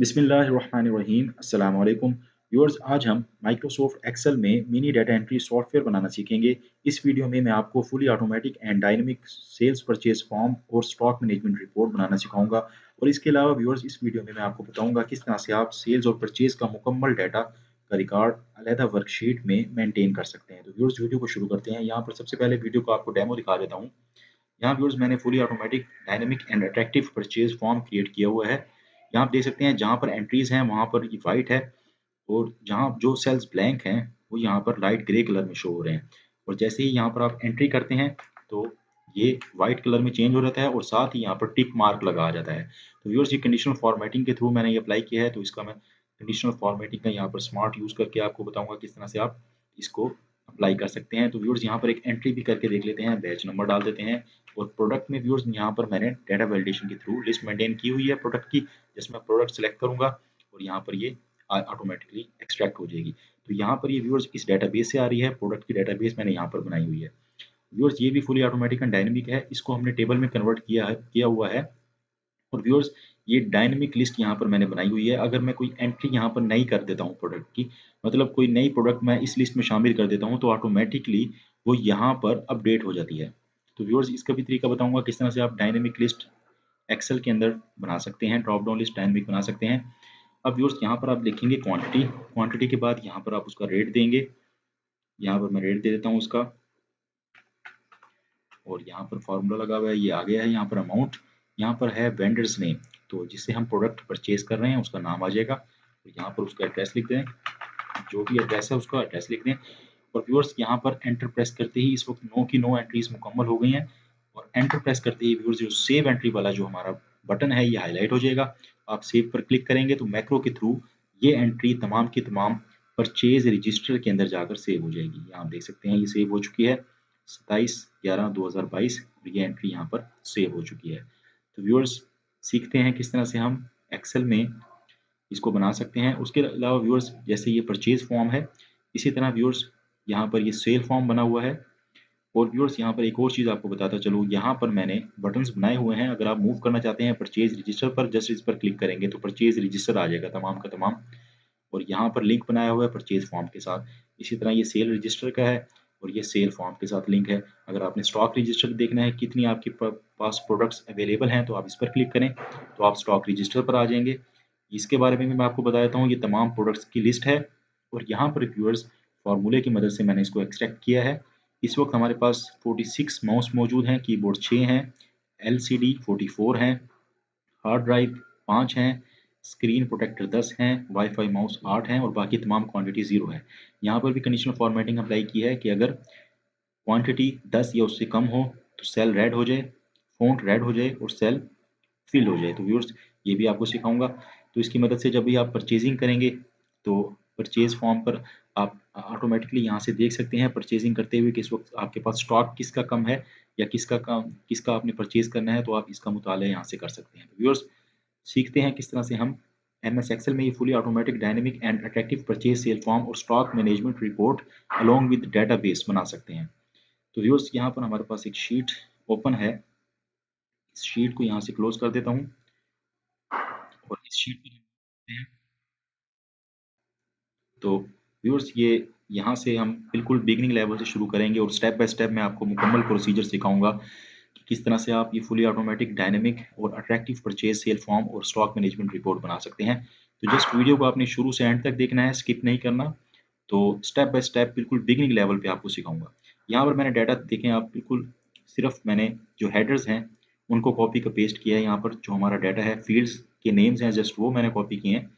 बिस्मिल्लाहिर्रहमानिर्रहीम अस्सलाम वालेकुम व्यूअर्स। आज हम माइक्रोसॉफ्ट एक्सेल में मिनी डाटा एंट्री सॉफ्टवेयर बनाना सीखेंगे। इस वीडियो में मैं आपको fully automatic and dynamic sales purchase form और स्टॉक मैनेजमेंट रिपोर्ट बनाना सिखाऊंगा। और इसके अलावा व्यूअर्स इस वीडियो में मैं आपको बताऊंगा किस तरह से आप सेल्स और परचेज का मुकम्मल डाटा का रिकॉर्ड अलहदा वर्कशीट में मेंटेन कर सकते हैं। तो व्यूअर्स वीडियो को शुरू करते हैं। यहाँ पर सबसे पहले वीडियो को आपको डेमो दिखा देता हूँ। यहाँ व्यूअर्स मैंने fully automatic dynamic and attractive purchase form create किया हुआ है। यहाँ आप देख सकते हैं जहाँ पर एंट्रीज हैं वहाँ पर ये वाइट है, और जहाँ जो सेल्स ब्लैंक हैं वो यहाँ पर लाइट ग्रे कलर में शो हो रहे हैं। और जैसे ही यहाँ पर आप एंट्री करते हैं तो ये वाइट कलर में चेंज हो जाता है और साथ ही यहाँ पर टिक मार्क लगा आ जाता है। तो व्यूअर्स ये कंडीशनल फॉर्मेटिंग के थ्रू मैंने ये अप्लाई किया है, तो इसका मैं कंडीशनल फॉर्मेटिंग का यहाँ पर स्मार्ट यूज़ करके आपको बताऊंगा किस तरह से आप इसको अप्लाई कर सकते हैं। तो व्यूअर्स यहाँ पर एक एंट्री भी करके देख लेते हैं, बैच नंबर डाल देते हैं। और प्रोडक्ट में व्यूअर्स यहाँ पर मैंने डाटा वैलिडेशन के थ्रू लिस्ट मेंटेन की हुई है प्रोडक्ट की, जिसमें प्रोडक्ट सेलेक्ट करूंगा और यहाँ पर ये ऑटोमेटिकली एक्सट्रैक्ट हो जाएगी। तो यहाँ पर ये व्यूअर्स इस डेटाबेस से आ रही है, प्रोडक्ट की डेटाबेस मैंने यहाँ पर बनाई हुई है। व्यूअर्स ये भी फुली ऑटोमेटिक एंड डायनेमिक है, इसको हमने टेबल में कन्वर्ट किया हुआ है। और व्यूअर्स ये डायनेमिक लिस्ट यहाँ पर मैंने बनाई हुई है। अगर मैं कोई एंट्री यहाँ पर नई कर देता हूँ प्रोडक्ट की, मतलब कोई नई प्रोडक्ट मैं इस लिस्ट में शामिल कर देता हूँ, तो ऑटोमेटिकली वो यहाँ पर अपडेट हो जाती है। तो व्यूअर्स इसका भी तरीका बताऊंगा किस तरह से आप डायनेमिक लिस्ट एक्सेल के अंदर बना सकते हैं, ड्रॉप डाउन लिस्ट डायनेमिक बना सकते हैं। अब व्यूअर्स यहाँ पर आप लिखेंगे क्वांटिटी, क्वांटिटी के बाद यहाँ पर आप उसका रेट देंगे। यहाँ पर मैं रेट दे देता हूँ उसका, और यहाँ पर फॉर्मूला लगा हुआ है, ये आ गया है। यहाँ पर अमाउंट, यहाँ पर है वेंडर्स नेम, तो जिससे हम प्रोडक्ट परचेज कर रहे हैं उसका नाम आ जाएगा। तो यहाँ पर उसका एड्रेस लिख दें, जो भी एड्रेस है उसका एड्रेस लिख दें। और व्यूअर्स यहाँ पर एंटर प्रेस करते ही इस वक्त नो की नो एंट्रीज मुकम्मल हो गई हैं। और एंटर प्रेस करते ही व्यूअर्स जो सेव एंट्री वाला जो हमारा बटन है ये हाईलाइट हो जाएगा। आप सेव पर क्लिक करेंगे तो मैक्रो के थ्रू ये एंट्री तमाम की तमाम परचेज रजिस्टर के अंदर जाकर सेव हो जाएगी। यहाँ आप देख सकते हैं ये सेव हो चुकी है 27/11/2022, और ये एंट्री यहाँ पर सेव हो चुकी है। तो व्यूअर्स सीखते हैं किस तरह से हम एक्सेल में इसको बना सकते हैं। उसके अलावा व्यूअर्स जैसे ये परचेज फॉर्म है, इसी तरह व्यूअर्स यहाँ पर ये सेल फॉर्म बना हुआ है। और व्यूअर्स यहाँ पर एक और चीज़ आपको बताता चलूँ, यहाँ पर मैंने बटन्स बनाए हुए हैं। अगर आप मूव करना चाहते हैं परचेज रजिस्टर पर, जस्ट इस पर क्लिक करेंगे तो परचेज रजिस्टर आ जाएगा तमाम का तमाम। और यहाँ पर लिंक बनाया हुआ है परचेज फॉर्म के साथ। इसी तरह ये सेल रजिस्टर का है और ये सेल फॉर्म के साथ लिंक है। अगर आपने स्टॉक रजिस्टर देखना है कितनी आपके पास प्रोडक्ट्स अवेलेबल हैं, तो आप इस पर क्लिक करें तो आप स्टॉक रजिस्टर पर आ जाएंगे। इसके बारे में भी मैं आपको बता देता हूँ, ये तमाम प्रोडक्ट्स की लिस्ट है। और यहाँ पर व्यूअर्स फार्मूले की मदद से मैंने इसको एक्सट्रैक्ट किया है। इस वक्त हमारे पास 46 माउस मौजूद हैं, कीबोर्ड 6 हैं, LCD 44 हैं, हार्ड ड्राइव 5 हैं, स्क्रीन प्रोटेक्टर 10 हैं, वाईफाई माउस 8 हैं, और बाकी तमाम क्वांटिटी 0 है। यहाँ पर भी कंडीशनल फॉर्मेटिंग अप्लाई की है कि अगर क्वांटिटी 10 या उससे कम हो तो सेल रेड हो जाए, फ़ॉन्ट रेड हो जाए और सेल फिल हो जाए। तो व्यूअर्स ये भी आपको सिखाऊंगा। तो इसकी मदद से जब भी आप परचेजिंग करेंगे तो परचेज फॉर्म पर आप ऑटोमेटिकली यहाँ से देख सकते हैं परचेजिंग करते हुए किस वक्त आपके पास स्टॉक किसका कम है या किसका आपने परचेज करना है, तो आप इसका मुताला यहाँ से कर सकते हैं। तो व्यूअर्स सीखते हैं किस तरह से हम MS एक्सेल में ये fully automatic dynamic and attractive purchase sale form और stock management report along with database बना सकते हैं। तो व्यूअर्स यहाँ पर हमारे पास एक शीट ओपन है, इस शीट को यहाँ से क्लोज कर देता हूँ और इस शीट पर देखते हैं। तो व्यूअर्स ये यहाँ से हम बिल्कुल बिगिनिंग लेवल से शुरू करेंगे और स्टेप बाय स्टेप मैं आपको मुकम्मल प्रोसीजर सिखाऊंगा कि किस तरह से आप ये फुली ऑटोमेटिक डायनेमिक और अट्रैक्टिव परचेज सेल फॉर्म और स्टॉक मैनेजमेंट रिपोर्ट बना सकते हैं। तो जस्ट वीडियो को आपने शुरू से एंड तक देखना है, स्किप नहीं करना। तो स्टेप बाय स्टेप बिल्कुल बिगिनिंग लेवल पे आपको सिखाऊंगा। यहाँ पर मैंने डाटा देखें आप, बिल्कुल सिर्फ मैंने जो हेडर्स हैं उनको कॉपी का पेस्ट किया है। यहाँ पर जो हमारा डाटा है फील्ड्स के नेम्स हैं जस्ट वो मैंने कॉपी किए हैं।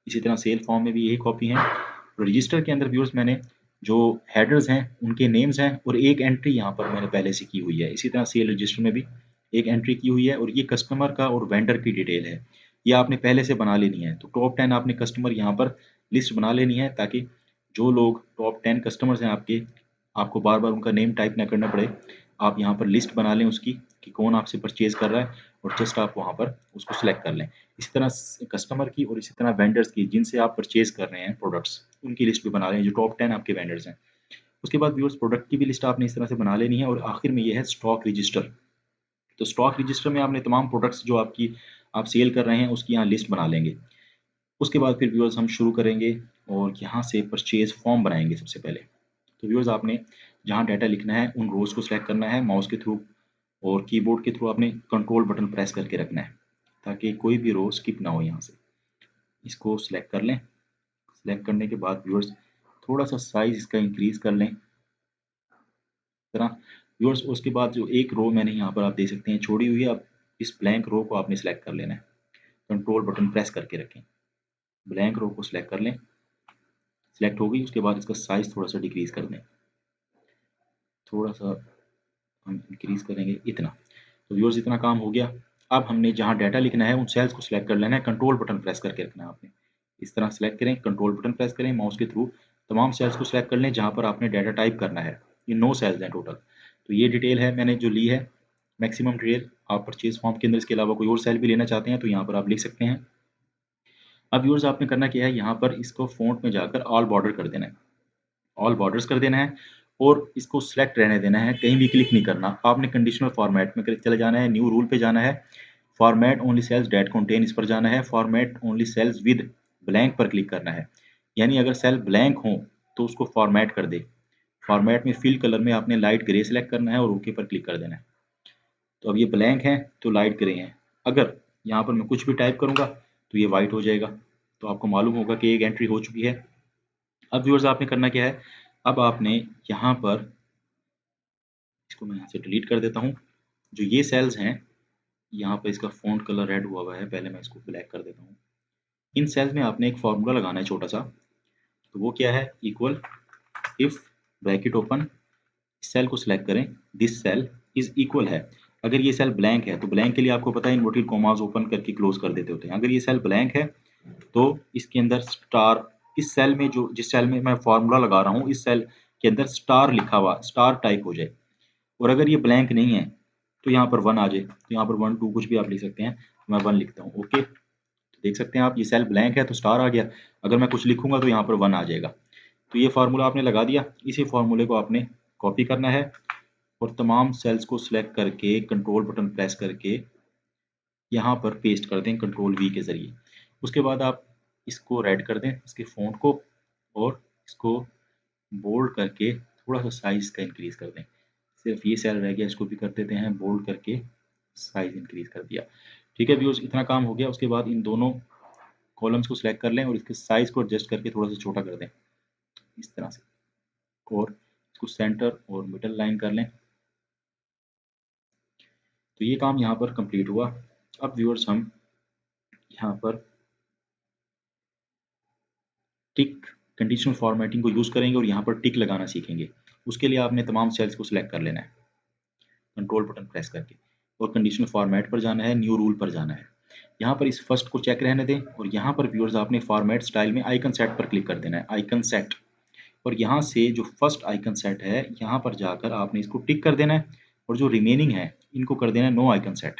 इसी तरह सेल फॉर्म में भी यही कॉपी है। रजिस्टर के अंदर व्यूअर्स मैंने जो हेडर्स हैं उनके नेम्स हैं और एक एंट्री यहाँ पर मैंने पहले से की हुई है। इसी तरह सेल रजिस्टर में भी एक एंट्री की हुई है और ये कस्टमर का और वेंडर की डिटेल है, ये आपने पहले से बना लेनी है। तो टॉप 10 आपने कस्टमर यहाँ पर लिस्ट बना लेनी है, ताकि जो लोग टॉप 10 कस्टमर्स हैं आपके, आपको बार बार उनका नेम टाइप ना करना पड़े। आप यहाँ पर लिस्ट बना लें उसकी कि कौन आपसे परचेज कर रहा है और जस्ट आप वहाँ पर उसको सिलेक्ट कर लें। इसी तरह कस्टमर की और इसी तरह वेंडर्स की जिनसे आप परचेज कर रहे हैं प्रोडक्ट्स, उनकी लिस्ट भी बना लें जो टॉप 10 आपके वेंडर्स हैं। उसके बाद व्यूअर्स प्रोडक्ट की भी लिस्ट आपने इस तरह से बना लेनी है। और आखिर में ये है स्टॉक रजिस्टर। तो स्टॉक रजिस्टर में आपने तमाम प्रोडक्ट्स जो आपकी आप सेल कर रहे हैं उसकी यहाँ लिस्ट बना लेंगे। उसके बाद फिर व्यूअर्स हम शुरू करेंगे और यहाँ से परचेज फॉर्म बनाएंगे सबसे पहले। तो व्यूअर्स आपने जहाँ डाटा लिखना है उन रोज़ को सिलेक्ट करना है माउस के थ्रू, और कीबोर्ड के थ्रू आपने कंट्रोल बटन प्रेस करके रखना है ताकि कोई भी रो स्किप ना हो। यहाँ से इसको सिलेक्ट कर लें। सिलेक्ट करने के बाद व्यूअर्स थोड़ा सा साइज इसका इंक्रीज कर लें तरह व्यूअर्स। उसके बाद जो एक रो मैंने यहाँ पर आप देख सकते हैं छोड़ी हुई है, अब इस ब्लैंक रो को आपने सेलेक्ट कर लेना है। कंट्रोल बटन प्रेस करके रखें, ब्लैंक रो को सिलेक्ट कर लें। सिलेक्ट हो गई, उसके बाद इसका साइज थोड़ा सा डिक्रीज कर दें, थोड़ा सा हम इंक्रीज करेंगे इतना। तो व्यूअर्स इतना काम हो गया। अब हमने जहाँ डाटा लिखना है उन सेल्स को सिलेक्ट कर लेना है, कंट्रोल बटन प्रेस करके रखना है आपने। इस तरह सेलेक्ट करें, कंट्रोल बटन प्रेस करें माउस के थ्रू, तमाम सेल्स को सिलेक्ट कर लें जहाँ पर आपने डाटा टाइप करना है। ये 9 सेल्स हैं टोटल। तो ये डिटेल है मैंने जो ली है मैक्सिमम डिटेल। आप परचेज फॉर्म के अंदर इसके अलावा कोई और सेल भी लेना चाहते हैं तो यहाँ पर आप लिख सकते हैं। अब व्यूअर्स आपने करना क्या है, यहाँ पर इसको फ़ॉन्ट में जाकर ऑल बॉर्डर कर देना है, ऑल बॉर्डर्स कर देना है और इसको सिलेक्ट रहने देना है, कहीं भी क्लिक नहीं करना। आपने कंडीशनल फॉर्मेट में चले जाना है, न्यू रूल पे जाना है, format only cells that contain इस पर जाना है, format only cells with blank पर क्लिक करना है। यानी अगर सेल ब्लैंक हो तो उसको फॉर्मेट कर दे। फॉर्मेट में फिल कलर में आपने लाइट ग्रे सेलेक्ट करना है और ओके पर क्लिक कर देना है। तो अब ये ब्लैंक है तो लाइट ग्रे हैं। अगर यहाँ पर मैं कुछ भी टाइप करूँगा तो ये वाइट हो जाएगा। तो आपको मालूम होगा कि एक एंट्री हो चुकी है। अब व्यूअर्स आपने करना क्या है, अब आपने यहाँ पर इसको मैं यहाँ से डिलीट कर देता हूँ। जो ये सेल्स हैं यहाँ पर इसका फ़ॉन्ट कलर रेड हुआ है, पहले मैं इसको ब्लैक कर देता हूँ। इन सेल्स में आपने एक फार्मूला लगाना है छोटा सा। तो वो क्या है, equal if bracket open, cell को सिलेक्ट करें, दिस सेल इज इक्वल है। अगर ये सेल ब्लैंक है तो ब्लैंक के लिए आपको पता है इन्वर्टेड कॉमास ओपन करके क्लोज कर देते होते हैं। अगर ये सेल ब्लैंक है तो इसके अंदर स्टार, इस सेल में जो जिस सेल में मैं फार्मूला लगा रहा हूँ इस सेल के अंदर स्टार लिखा हुआ स्टार टाइप हो जाए। और अगर ये ब्लैंक नहीं है तो यहाँ पर 1 आ जाए। तो यहाँ पर 1 2 कुछ भी आप लिख सकते हैं, मैं 1 लिखता हूँ। ओके, तो देख सकते हैं आप ये सेल ब्लैंक है तो स्टार आ गया। अगर मैं कुछ लिखूंगा तो यहाँ पर 1 आ जाएगा। तो ये फार्मूला आपने लगा दिया। इसी फार्मूले को आपने कॉपी करना है और तमाम सेल्स को सिलेक्ट करके कंट्रोल बटन प्रेस करके यहाँ पर पेस्ट कर दें कंट्रोल वी के ज़रिए। उसके बाद आप इसको रेड कर दें इसके फ़ॉन्ट को और इसको बोल्ड करके थोड़ा सा साइज़ का इंक्रीज़ कर दें। सिर्फ ये सेल रह गया, इसको भी कर देते हैं बोल्ड करके, साइज़ इंक्रीज़ कर दिया। ठीक है व्यूअर्स, इतना काम हो गया। उसके बाद इन दोनों कॉलम्स को सिलेक्ट कर लें और इसके साइज़ को एडजस्ट करके थोड़ा सा छोटा कर दें इस तरह से, और इसको सेंटर और मिडल लाइन कर लें। तो ये काम यहाँ पर कंप्लीट हुआ। अब व्यूअर्स हम यहाँ पर टिक कंडीशनल फॉर्मेटिंग को यूज़ करेंगे और यहाँ पर टिक लगाना सीखेंगे। उसके लिए आपने तमाम सेल्स को सिलेक्ट कर लेना है कंट्रोल बटन प्रेस करके और कंडीशनल फॉर्मेट पर जाना है, न्यू रूल पर जाना है। यहाँ पर इस फर्स्ट को चेक रहने दें और यहाँ पर व्यूअर्स आपने फॉर्मेट स्टाइल में आइकन सेट पर क्लिक कर देना है, आइकन सेट। और यहाँ से जो फर्स्ट आइकन सेट है यहाँ पर जाकर आपने इसको टिक कर देना है और जो रिमेनिंग है इनको कर देना है no icon set,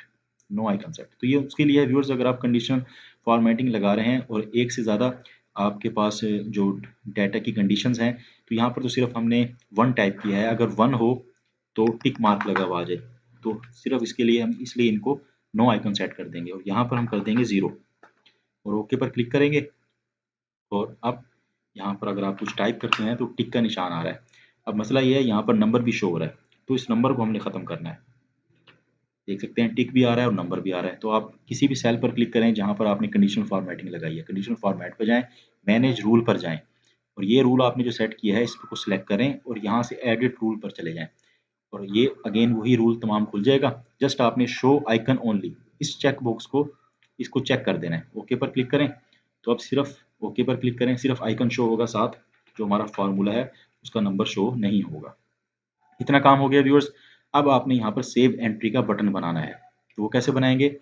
no icon set. तो ये उसके लिए व्यूअर्स अगर आप कंडीशनल फॉर्मेटिंग लगा रहे हैं और एक से ज़्यादा आपके पास जो डाटा की कंडीशंस हैं तो यहाँ पर तो सिर्फ हमने 1 टाइप किया है। अगर 1 हो तो टिक मार्क लगा हुआ आ जाए। तो सिर्फ इसके लिए हम इसलिए इनको नो आइकन सेट कर देंगे और यहाँ पर हम कर देंगे 0 और ओके पर क्लिक करेंगे। और अब यहाँ पर अगर आप कुछ टाइप करते हैं तो टिक का निशान आ रहा है। अब मसला ये है यहाँ पर नंबर भी शो हो रहा है, तो इस नंबर को हमने ख़त्म करना है। देख सकते हैं टिक भी आ रहा है और नंबर भी आ रहा है। तो आप किसी भी सेल पर क्लिक करें जहाँ पर आपने कंडीशनल फॉर्मेटिंग लगाई है, कंडीशनल फॉर्मेट पर जाएँ, मैनेज रूल पर जाएँ और ये रूल आपने जो सेट किया है इसको सिलेक्ट करें और यहाँ से एडिट रूल पर चले जाएँ और ये अगेन वही रूल तमाम खुल जाएगा। जस्ट आपने शो आइकन ओनली इस चेक बॉक्स को इसको चेक कर देना है। ओके पर क्लिक करें तो अब सिर्फ ओके पर क्लिक करें, सिर्फ आइकन शो होगा, साथ जो हमारा फार्मूला है उसका नंबर शो नहीं होगा। इतना काम हो गया व्यूअर्स। अब आपने यहाँ पर सेव एंट्री का बटन बनाना है। तो वो कैसे बनाएंगे,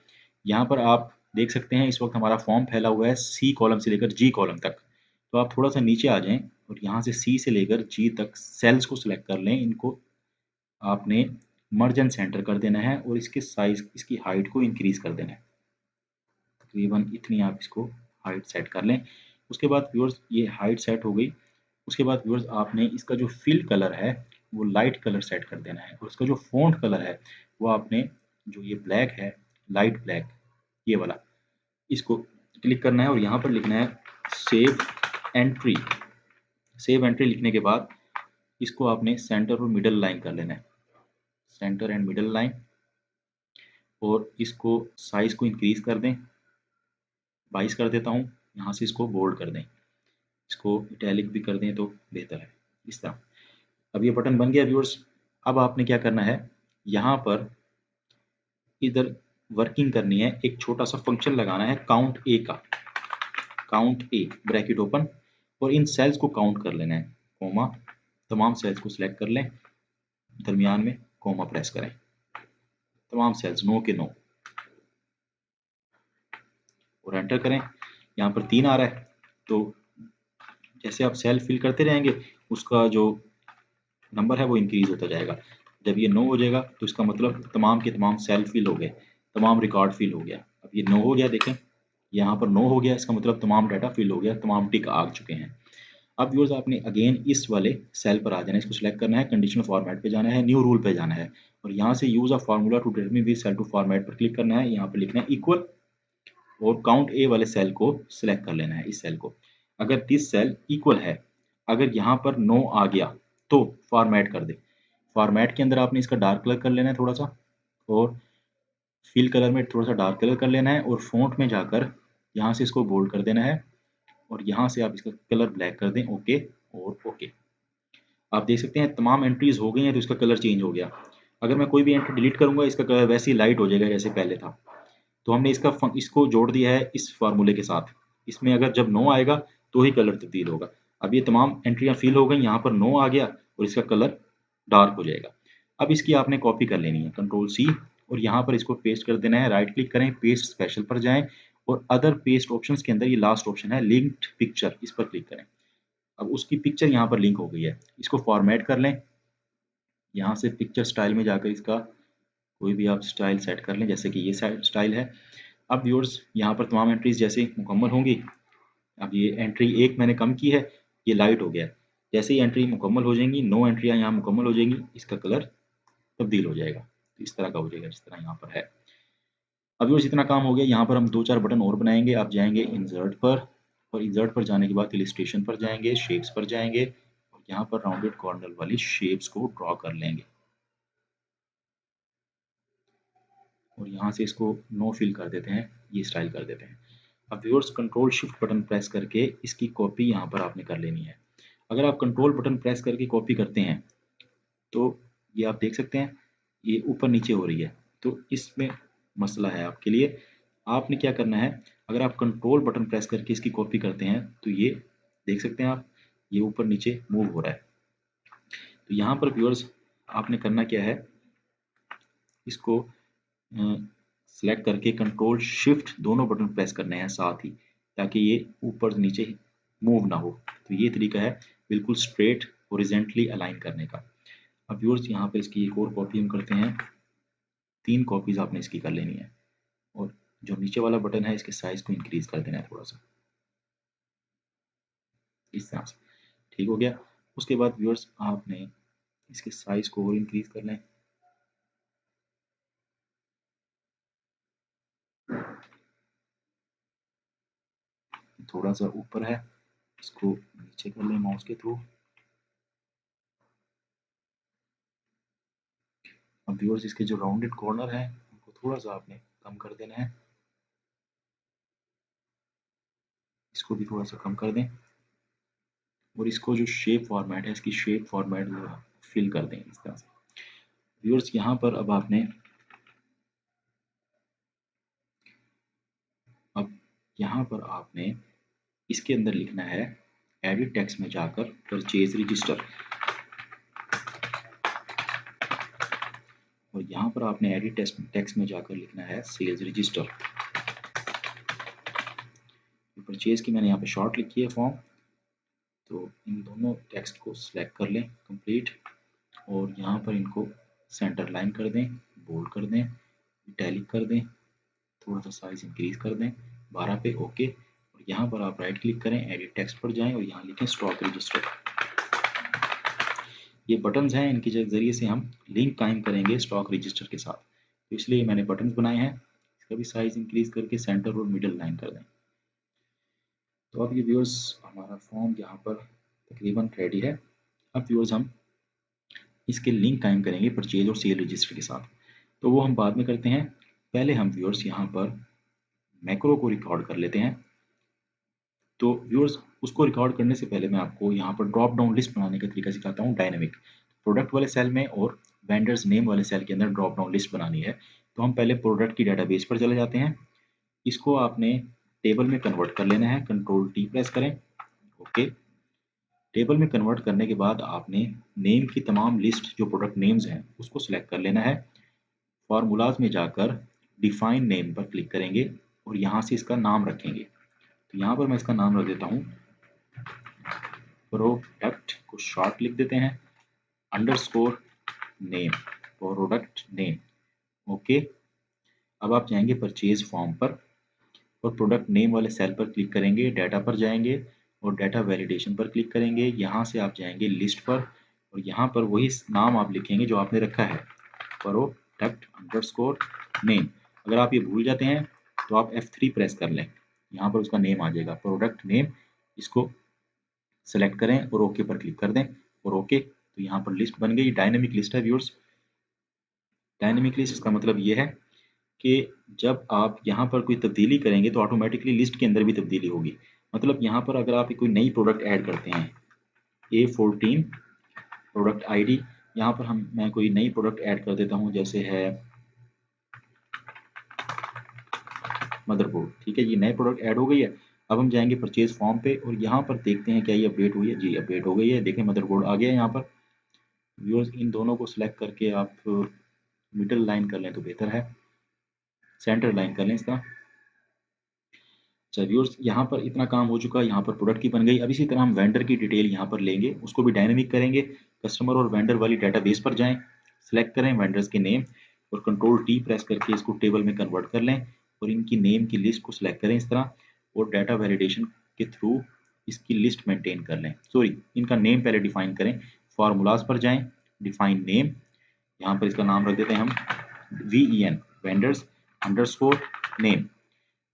यहाँ पर आप देख सकते हैं इस वक्त हमारा फॉर्म फैला हुआ है सी कॉलम से लेकर जी कॉलम तक। तो आप थोड़ा सा नीचे आ जाएं और यहाँ से सी से लेकर जी तक सेल्स को सिलेक्ट कर लें। इनको आपने मर्ज एंड सेंटर कर देना है और इसके साइज, इसकी हाइट को इंक्रीज कर देना है। तकरीबन इतनी आप इसको हाइट सेट कर लें। उसके बाद व्यूअर्स ये हाइट सेट हो गई। उसके बाद व्यूअर्स आपने इसका जो फिल कलर है वो लाइट कलर सेट कर देना है और उसका जो फ़ॉन्ट कलर है वो आपने, जो ये ब्लैक है लाइट ब्लैक ये वाला, इसको क्लिक करना है और यहाँ पर लिखना है सेव एंट्री। सेव एंट्री लिखने के बाद इसको आपने सेंटर और मिडल लाइन कर लेना है, सेंटर एंड मिडल लाइन, और इसको साइज को इंक्रीज कर दें, 22 कर देता हूँ। यहाँ से इसको बोल्ड कर दें, इसको इटैलिक भी कर दें तो बेहतर है इस तरह। अब ये बटन बन गया व्यूअर्स। अब आपने क्या करना है, यहाँ पर इधर वर्किंग करनी है, एक छोटा सा फंक्शन लगाना है काउंट ए का, काउंट ए ब्रैकेट ओपन, और इन सेल्स को काउंट कर लेना है, कोमा, तमाम सेल्स को सिलेक्ट कर लें, दरमियान में कोमा प्रेस करें, तमाम सेल्स 9 के 9, और एंटर करें। यहाँ पर 3 आ रहा है, तो जैसे आप सेल फिल करते रहेंगे उसका जो नंबर है वो इंक्रीज होता जाएगा। जब ये 9 हो जाएगा तो इसका मतलब तमाम के तमाम सेल फिल हो गए, तमाम रिकॉर्ड फिल हो गया। अब ये 9 हो गया, देखें यहाँ पर 9 हो गया, इसका मतलब तमाम डाटा फिल हो गया, तमाम टिक आ चुके हैं। अब व्यूअर्स आपने अगेन इस वाले सेल पर आ जाना है, इसको सिलेक्ट करना है, कंडीशनल फॉर्मेट पे जाना है, न्यू रूल पे जाना है, और यहाँ से use a formula to determine this cell to format पर क्लिक करना है। यहाँ पर लिखना है इक्वल, और काउंट ए वाले सेल को सिलेक्ट कर लेना है, इस सेल को। अगर दिस सेल इक्वल है, अगर यहाँ पर 9 आ गया तो फॉर्मेट कर दे। फॉर्मेट के अंदर आपने इसका डार्क कलर कर लेना है थोड़ा सा, और फिल कलर में थोड़ा सा डार्क कलर कर लेना है, और फॉन्ट में जाकर यहाँ से इसको बोल्ड कर देना है, और यहाँ से आप इसका कलर ब्लैक कर दें, ओके और ओके। आप देख सकते हैं तमाम एंट्रीज हो गई हैं तो इसका कलर चेंज हो गया। अगर मैं कोई भी एंट्री डिलीट करूंगा इसका कलर वैसे ही लाइट हो जाएगा जैसे पहले था। तो हमने इसको जोड़ दिया है इस फार्मूले के साथ, इसमें अगर जब 9 आएगा तो ही कलर तब्दील होगा। अब ये तमाम एंट्रियां फिल हो गई, यहाँ पर 9 आ गया और इसका कलर डार्क हो जाएगा। अब इसकी आपने कॉपी कर लेनी है, कंट्रोल सी, और यहाँ पर इसको पेस्ट कर देना है। राइट क्लिक करें, पेस्ट स्पेशल पर जाएं, और अदर पेस्ट ऑप्शंस के अंदर ये लास्ट ऑप्शन है लिंक्ड पिक्चर, इस पर क्लिक करें। अब उसकी पिक्चर यहाँ पर लिंक हो गई है, इसको फॉर्मेट कर लें। यहाँ से पिक्चर स्टाइल में जाकर इसका कोई भी आप स्टाइल सेट कर लें, जैसे कि ये स्टाइल है। अब व्यूअर्स यहाँ पर तमाम एंट्रीज जैसे मुकम्मल होंगी, अब ये एंट्री एक मैंने कम की है, ये लाइट हो गया। जैसे ही एंट्री मुकम्मल हो जाएंगी, 9 एंट्रियाँ यहाँ मुकम्मल हो जाएंगी, इसका कलर तब्दील हो जाएगा, तो इस तरह का हो जाएगा जिस तरह यहाँ पर है। अब व्यूअर्स इतना काम हो गया। यहाँ पर हम 2-4 बटन और बनाएंगे। आप जाएंगे इंसर्ट पर, और इंसर्ट पर जाने के बाद इलिस्ट्रेशन पर जाएंगे, शेप्स पर जाएंगे, और यहाँ पर राउंडेड कॉर्नर वाली शेप्स को ड्रॉ कर लेंगे, और यहाँ से इसको नो फिल कर देते हैं, ये स्टाइल कर देते हैं। अब viewers control shift button press करके इसकी कॉपी यहाँ पर आपने कर लेनी है। अगर आप कंट्रोल बटन प्रेस करके कॉपी करते हैं तो ये आप देख सकते हैं ये ऊपर नीचे हो रही है, तो इसमें मसला है आपके लिए। आपने क्या करना है, अगर आप कंट्रोल बटन प्रेस करके इसकी कॉपी करते हैं तो ये देख सकते हैं आप, ये ऊपर नीचे मूव हो रहा है। तो यहाँ पर व्यूअर्स आपने करना क्या है, इसको सेलेक्ट करके कंट्रोल शिफ्ट दोनों बटन प्रेस करने हैं साथ ही, ताकि ये ऊपर नीचे मूव ना हो। तो ये तरीका है बिल्कुल स्ट्रेट हॉरिजॉन्टली अलाइन करने का। अब व्यूअर्स यहाँ पे इसकी एक और कॉपी हम करते हैं, 3 कॉपीज आपने इसकी कर लेनी है, और जो नीचे वाला बटन है इसके साइज को इंक्रीज कर देना है थोड़ा सा, इस तरह से। ठीक हो गया। उसके बाद व्यूअर्स आपने इसके साइज को और इंक्रीज कर लें, थोड़ा सा ऊपर है, इसको नीचे कर लें माउस के थ्रू। अब व्यूअर्स इसके जो राउंडेड कॉर्नर है उनको थोड़ा सा आपने कम कर देना है, इसको भी थोड़ा सा कम कर दें, और इसको जो शेप फॉर्मेट है इसकी शेप फॉर्मेट जो है फिल कर दें इस तरह से। व्यूअर्स यहाँ पर अब यहाँ पर आपने इसके अंदर लिखना है, एडिट टेक्स्ट में जाकर परचेज रजिस्टर, और यहाँ पर आपने एडिट टेक्स्ट में जाकर लिखना है सेल्स रजिस्टर। परचेज की मैंने यहाँ पे शॉर्ट लिखी है फॉर्म, तो इन दोनों टेक्स्ट को सिलेक्ट कर लें कंप्लीट, और यहाँ पर इनको सेंटर लाइन कर दें, बोल्ड कर दें, इटैलिक कर दें, थोड़ा सा साइज इंक्रीज कर दें 12 पे, ओके। और यहाँ पर आप राइट क्लिक करें, एडिट टेक्स्ट पर जाएं और यहाँ लिखें स्टॉक रजिस्टर। ये बटन्स हैं, इनके जरिए से हम लिंक कायम करेंगे स्टॉक रजिस्टर के साथ, तो इसलिए मैंने बटन्स बनाए हैं। इसका भी साइज इंक्रीज करके सेंटर और मिडल लाइन कर दें, तो अब ये व्यूअर्स हमारा फॉर्म यहाँ पर तकरीबन रेडी है। अब व्यूअर्स हम इसके लिंक कायम करेंगे परचेज और सेल रजिस्टर के साथ, तो वो हम बाद में करते हैं। पहले हम व्यूअर्स यहाँ पर मैक्रो को रिकॉर्ड कर लेते हैं। तो व्यूअर्स उसको रिकॉर्ड करने से पहले मैं आपको यहाँ पर ड्रॉप डाउन लिस्ट बनाने का तरीका सिखाता हूँ डायनेमिक। प्रोडक्ट वाले सेल में और वेंडर्स नेम वाले सेल के अंदर ड्रॉप डाउन लिस्ट बनानी है। तो हम पहले प्रोडक्ट की डाटाबेस पर चले जाते हैं। इसको आपने टेबल में कन्वर्ट कर लेना है, कंट्रोल टी प्रेस करें, ओके। टेबल में कन्वर्ट करने के बाद आपने नेम की तमाम लिस्ट जो प्रोडक्ट नेम्स हैं उसको सिलेक्ट कर लेना है। फार्मूलाज में जाकर डिफाइन नेम पर क्लिक करेंगे और यहाँ से इसका नाम रखेंगे। तो यहाँ पर मैं इसका नाम रख देता हूँ, प्रोडक्ट को शॉर्ट लिख देते हैं, underscore name, product name, okay. अब आप जाएंगे परचेज फॉर्म पर और प्रोडक्ट नेम वाले सेल पर क्लिक करेंगे, डाटा पर जाएंगे और डाटा वैलिडेशन पर क्लिक करेंगे। यहाँ से आप जाएंगे लिस्ट पर और यहाँ पर वही नाम आप लिखेंगे जो आपने रखा है, प्रोडक्ट अंडरस्कोर नेम। अगर आप ये भूल जाते हैं तो आप F3 प्रेस कर लें, यहाँ पर उसका नेम आ जाएगा, प्रोडक्ट नेम। इसको सेलेक्ट करें और ओके पर क्लिक कर दें और ओके। तो यहाँ पर लिस्ट बन गई, डायनेमिक लिस्ट है व्यूअर्स। डायनेमिक लिस्ट इसका मतलब ये है कि जब आप यहाँ पर कोई तब्दीली करेंगे तो ऑटोमेटिकली लिस्ट के अंदर भी तब्दीली होगी। मतलब यहाँ पर अगर आप कोई नई प्रोडक्ट ऐड करते हैं, A14 प्रोडक्ट आईडी, यहाँ पर मैं कोई नई प्रोडक्ट ऐड कर देता हूँ, जैसे है मदरबोर्ड, ठीक है। ये नए प्रोडक्ट ऐड हो गई है। अब हम जाएंगे परचेज फॉर्म पे और यहाँ पर देखते हैं क्या ये अपडेट हुई है। जी अपडेट हो गई है, देखें मदरबोर्ड आ गया है यहाँ पर। व्यूअर्स इन दोनों को सिलेक्ट करके आप मिडल लाइन कर लें तो बेहतर है, सेंटर लाइन कर लें इसका। अच्छा व्यूअर्स यहाँ पर इतना काम हो चुका है, यहाँ पर प्रोडक्ट की बन गई। अब इसी तरह हम वेंडर की डिटेल यहाँ पर लेंगे, उसको भी डायनेमिक करेंगे। कस्टमर और वेंडर वाली डाटाबेस पर जाएं, सेलेक्ट करें वेंडर्स के नेम और कंट्रोल टी प्रेस करके इसको टेबल में कन्वर्ट कर लें और इनकी नेम की लिस्ट को सिलेक्ट करें इस तरह और डाटा वैलिडेशन के थ्रू इसकी लिस्ट मेंटेन कर लें। सॉरी, इनका नेम पहले डिफाइन करें। फार्मूलाज पर जाएं, डिफाइन नेम, यहाँ पर इसका नाम रख देते हैं हम VEN, vendors underscore name,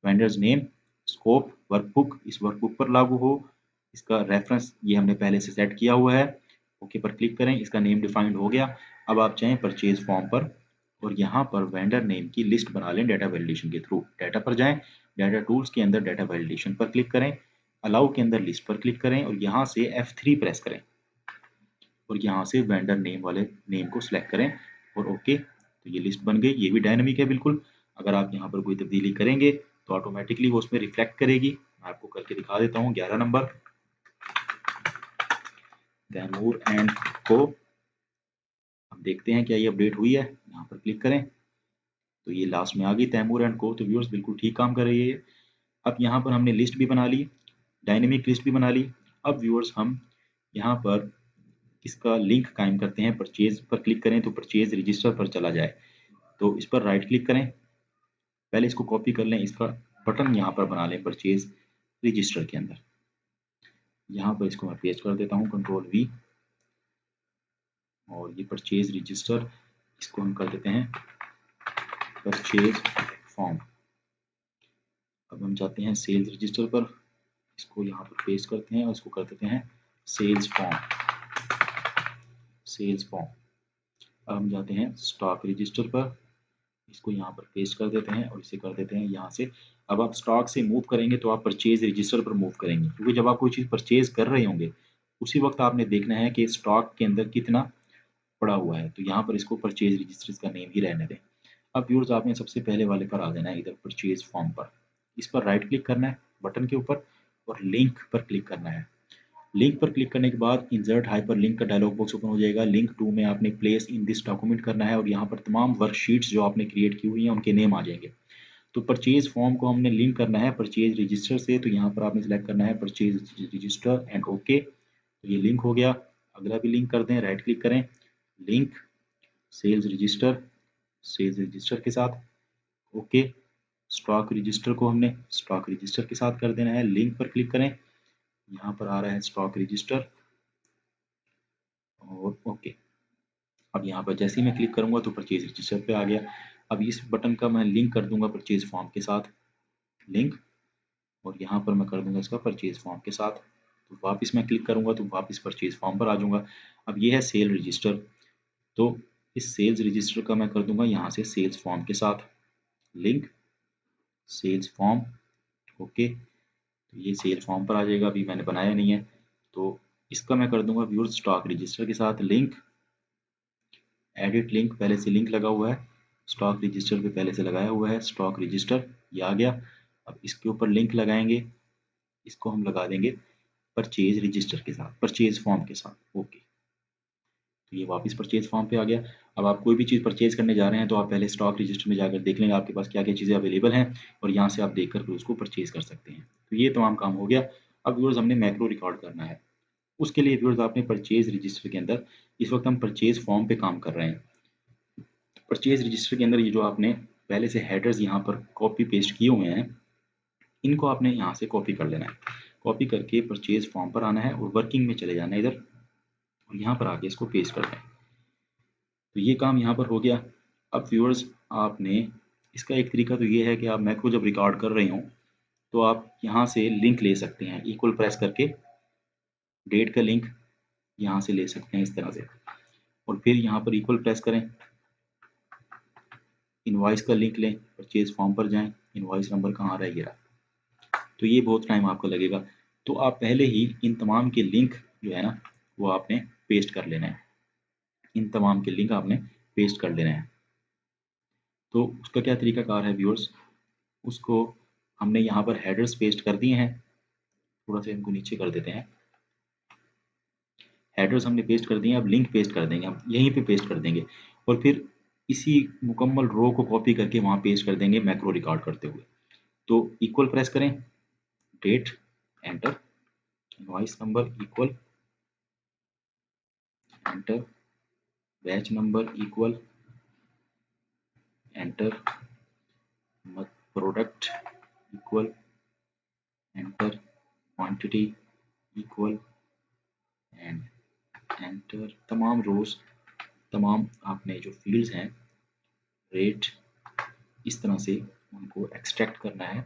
vendors name, scope workbook इस वर्कबुक पर लागू हो, इसका रेफरेंस ये हमने पहले से सेट किया हुआ है, ओके पर क्लिक करें। इसका नेम डिफाइंड हो गया। अब आप जाएं परचेज फॉर्म पर और यहाँ पर वेंडर नेम की लिस्ट बना लें डाटा वैलिडेशन के थ्रू। डाटा पर जाएं, डाटा टूल्स के अंदर डाटा वैलिडेशन पर क्लिक करें, अलाउ के अंदर लिस्ट पर क्लिक करें और यहाँ से F3 प्रेस करें और यहाँ से वेंडर नेम वाले नेम को सिलेक्ट करें और ओके। तो ये लिस्ट बन गई, ये भी डायनेमिक है बिल्कुल। अगर आप यहाँ पर कोई तब्दीली करेंगे तो ऑटोमेटिकली वो उसमें रिफ्लेक्ट करेगी। मैं आपको करके दिखा देता हूँ। 11 नंबर तैमूर एंड को, हम देखते हैं क्या ये अपडेट हुई है। यहाँ पर क्लिक करें तो ये लास्ट में आ गई तैमूर एंड को। तो व्यूअर्स बिल्कुल ठीक काम कर रही है। अब यहाँ पर हमने लिस्ट भी बना ली, डायनेमिक लिस्ट भी बना ली। अब व्यूअर्स हम यहाँ पर इसका लिंक कायम करते हैं। परचेज पर क्लिक करें तो परचेज रजिस्टर पर चला जाए, तो इस पर राइट क्लिक करें, पहले इसको कॉपी कर लें, इसका बटन यहाँ पर बना लें परचेज रजिस्टर के अंदर। यहाँ पर इसको मैं पेस्ट कर देता हूँ, कंट्रोल V, और ये परचेज रजिस्टर इसको हम कर देते हैं परचेज फॉर्म। अब हम जाते हैं सेल्स रजिस्टर पर, इसको यहाँ पर पेस्ट करते हैं और इसको कर देते हैं सेल्स फॉर्म, सेल्स फॉर्म। अब हम जाते हैं स्टॉक रजिस्टर पर, इसको यहाँ पर पेस्ट कर देते हैं और इसे कर देते हैं यहाँ से। अब आप स्टॉक से मूव करेंगे तो आप परचेज रजिस्टर पर मूव करेंगे, क्योंकि जब आप कोई चीज़ परचेज कर रहे होंगे उसी वक्त आपने देखना है कि स्टॉक के अंदर कितना पड़ा हुआ है। तो यहाँ पर इसको परचेज रजिस्टर का नेम ही रहने दें। अब व्यूअर्स आपने सबसे पहले वाले पर आ जाना है, इधर परचेज फॉर्म पर, इस पर राइट क्लिक करना है बटन के ऊपर और लिंक पर क्लिक करना है। लिंक पर क्लिक करने के बाद इंसर्ट हाइपर लिंक का डायलॉग बॉक्स ओपन हो जाएगा। लिंक टू में आपने प्लेस इन दिस डॉक्यूमेंट करना है और यहाँ पर तमाम वर्कशीट्स जो आपने क्रिएट की हुई हैं उनके नेम आ जाएंगे। तो परचेज फॉर्म को हमने लिंक करना है परचेज रजिस्टर से, तो यहाँ पर आपने सेलेक्ट करना है परचेज रजिस्टर एंड ओके। तो ये लिंक हो गया। अगला भी लिंक कर दें, राइट क्लिक करें, link sales register, sales register के साथ ओके। स्टॉक रजिस्टर को हमने स्टॉक रजिस्टर के साथ कर देना है। लिंक पर क्लिक करें, यहाँ पर आ रहा है स्टॉक रजिस्टर और ओके। अब यहाँ पर जैसे ही मैं क्लिक करूँगा तो परचेज रजिस्टर पे आ गया। अब इस बटन का मैं लिंक कर दूंगा परचेज फॉर्म के साथ, लिंक और यहाँ पर मैं कर दूंगा इसका परचेज फॉर्म के साथ। तो वापस मैं क्लिक करूंगा तो वापस परचेज फॉर्म पर आ जाऊंगा। अब ये है सेल रजिस्टर, तो इस सेल्स रजिस्टर का मैं कर दूंगा यहाँ से सेल्स फॉर्म के साथ लिंक सेल्स फॉर्म। ओके, तो ये सेल फॉर्म पर आ जाएगा, अभी मैंने बनाया नहीं है। तो इसका मैं कर दूंगा व्यूअर्स स्टॉक रजिस्टर के साथ लिंक एडिट लिंक, पहले से लिंक लगा हुआ है, स्टॉक रजिस्टर पे पहले से लगाया हुआ है स्टॉक रजिस्टर, ये आ गया। अब इसके ऊपर लिंक लगाएंगे, इसको हम लगा देंगे परचेज रजिस्टर के साथ, परचेज फॉर्म के साथ। ओके, तो ये वापस परचेज फॉर्म पे आ गया। अब आप कोई भी चीज़ परचेज करने जा रहे हैं तो आप पहले स्टॉक रजिस्टर में जाकर देख लेंगे आपके पास क्या क्या चीज़ें अवेलेबल हैं, और यहाँ से आप देख कर फिर उसको परचेज कर सकते हैं। तो ये तमाम काम हो गया। अब व्यूअर्स हमने मैक्रो रिकॉर्ड करना है, उसके लिए व्यूअर्स आपने परचेज रजिस्टर के अंदर, इस वक्त हम परचेज फॉर्म पे काम कर रहे हैं। परचेज रजिस्टर के अंदर ये जो आपने पहले से हेडर्स यहाँ पर कॉपी पेस्ट किए हुए हैं, इनको आपने यहाँ से कॉपी कर लेना है। कॉपी करके परचेज फॉर्म पर आना है और वर्किंग में चले जाना है इधर, और यहाँ पर आके इसको पेस्ट करना है। तो ये काम यहाँ पर हो गया। अब व्यूअर्स आपने इसका एक तरीका तो ये है कि आप मैक्रो जब रिकॉर्ड कर रहे हो तो आप यहाँ से लिंक ले सकते हैं, इक्वल प्रेस करके डेट का लिंक यहाँ से ले सकते हैं इस तरह से, और फिर यहाँ पर इक्वल प्रेस करें, इनवॉइस का लिंक लें, परचेज फॉर्म पर जाएं, इनवॉइस नंबर कहाँ आ रहा है, ये रहा। तो ये बहुत टाइम आपका लगेगा, तो आप पहले ही इन तमाम के लिंक जो है ना वो आपने पेस्ट कर लेना है, इन तमाम के लिंक आपने पेस्ट कर लेना है। तो उसका क्या तरीकाकार है व्यूअर्स, उसको हमने यहाँ पर हेडर्स पेस्ट कर दिए हैं, थोड़ा सा इनको नीचे कर देते हैं, हेडर्स हमने पेस्ट कर दिए, अब लिंक पेस्ट कर देंगे, हम यहीं पे पेस्ट कर देंगे, और फिर इसी मुकम्मल रो को कॉपी करके वहाँ पेस्ट कर देंगे मैक्रो रिकॉर्ड करते हुए। तो इक्वल प्रेस करें, date enter, invoice number equal enter, batch number equal enter, product equal enter, quantity equal and enter. तमाम रोज, तमाम आपने जो फील्ड्स हैं रेट, इस तरह से उनको एक्सट्रैक्ट करना है,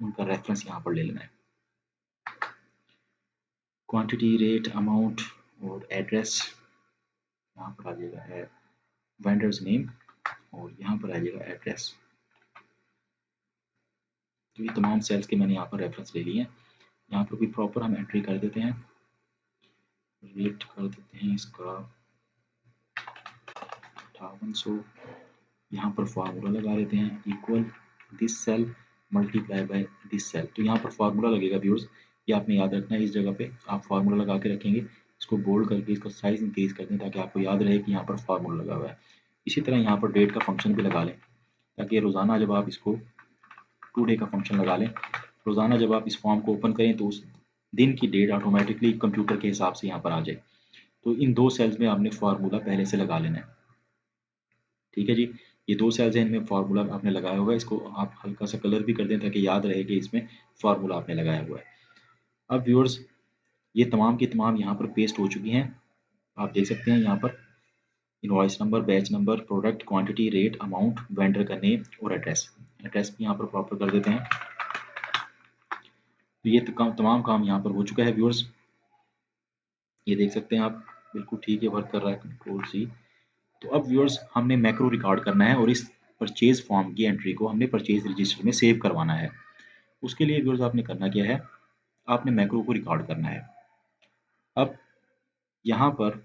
उनका रेफरेंस यहाँ पर ले लेना है। क्वांटिटी, रेट, अमाउंट और एड्रेस यहाँ पर आ जाएगा है वेंडर्स नेम, और यहाँ पर आ जाएगा एड्रेस। तो ये तमाम सेल्स के मैंने यहाँ पर रेफरेंस ले लिए हैं। यहाँ पर भी प्रॉपर हम एंट्री कर देते हैं, रेट कर देते हैं इसका 5800, यहाँ पर फार्मूला लगा लेते हैं equal this cell multiply by this cell. तो यहाँ पर फार्मूला लगेगा व्यूअर्स, ये आपने याद रखना है, इस जगह पे आप फार्मूला लगा के रखेंगे, इसको बोल्ड करके इसका साइज इंक्रीज कर दें ताकि आपको याद रहे कि यहाँ पर फार्मूला लगा हुआ है। इसी तरह यहाँ पर डेट का फंक्शन भी लगा लें, ताकि रोज़ाना जब आप इसको टू डे का फंक्शन लगा लें, रोज़ाना जब आप इस फॉर्म को ओपन करें तो उस दिन की डेट ऑटोमेटिकली कंप्यूटर के हिसाब से यहाँ पर आ जाए। तो इन दो सेल्स में आपने फार्मूला पहले से लगा लेना है, ठीक है जी। ये दो सेल्स हैं, इनमें फार्मूला आपने लगाया होगा, इसको आप हल्का सा कलर भी कर दें ताकि याद रहे कि इसमें फार्मूला आपने लगाया हुआ है। अब व्यूअर्स ये तमाम की तमाम यहाँ पर पेस्ट हो चुकी हैं, आप देख सकते हैं यहाँ पर invoice number, batch number, product, quantity, rate, amount, vendor का नेम और एड्रेस। एड्रेस भी यहाँ पर प्रॉपर कर देते हैं। तो ये तमाम काम यहाँ पर हो चुका है व्यूअर्स, ये देख सकते हैं आप, बिल्कुल ठीक है, वर्क कर रहा है, कंट्रोल सी। तो अब व्यूअर्स हमने मैक्रो रिकॉर्ड करना है और इस परचेज फॉर्म की एंट्री को हमने परचेज रजिस्टर में सेव करवाना है। उसके लिए व्यूअर्स आपने करना क्या है, आपने मैक्रो को रिकॉर्ड करना है। अब यहाँ पर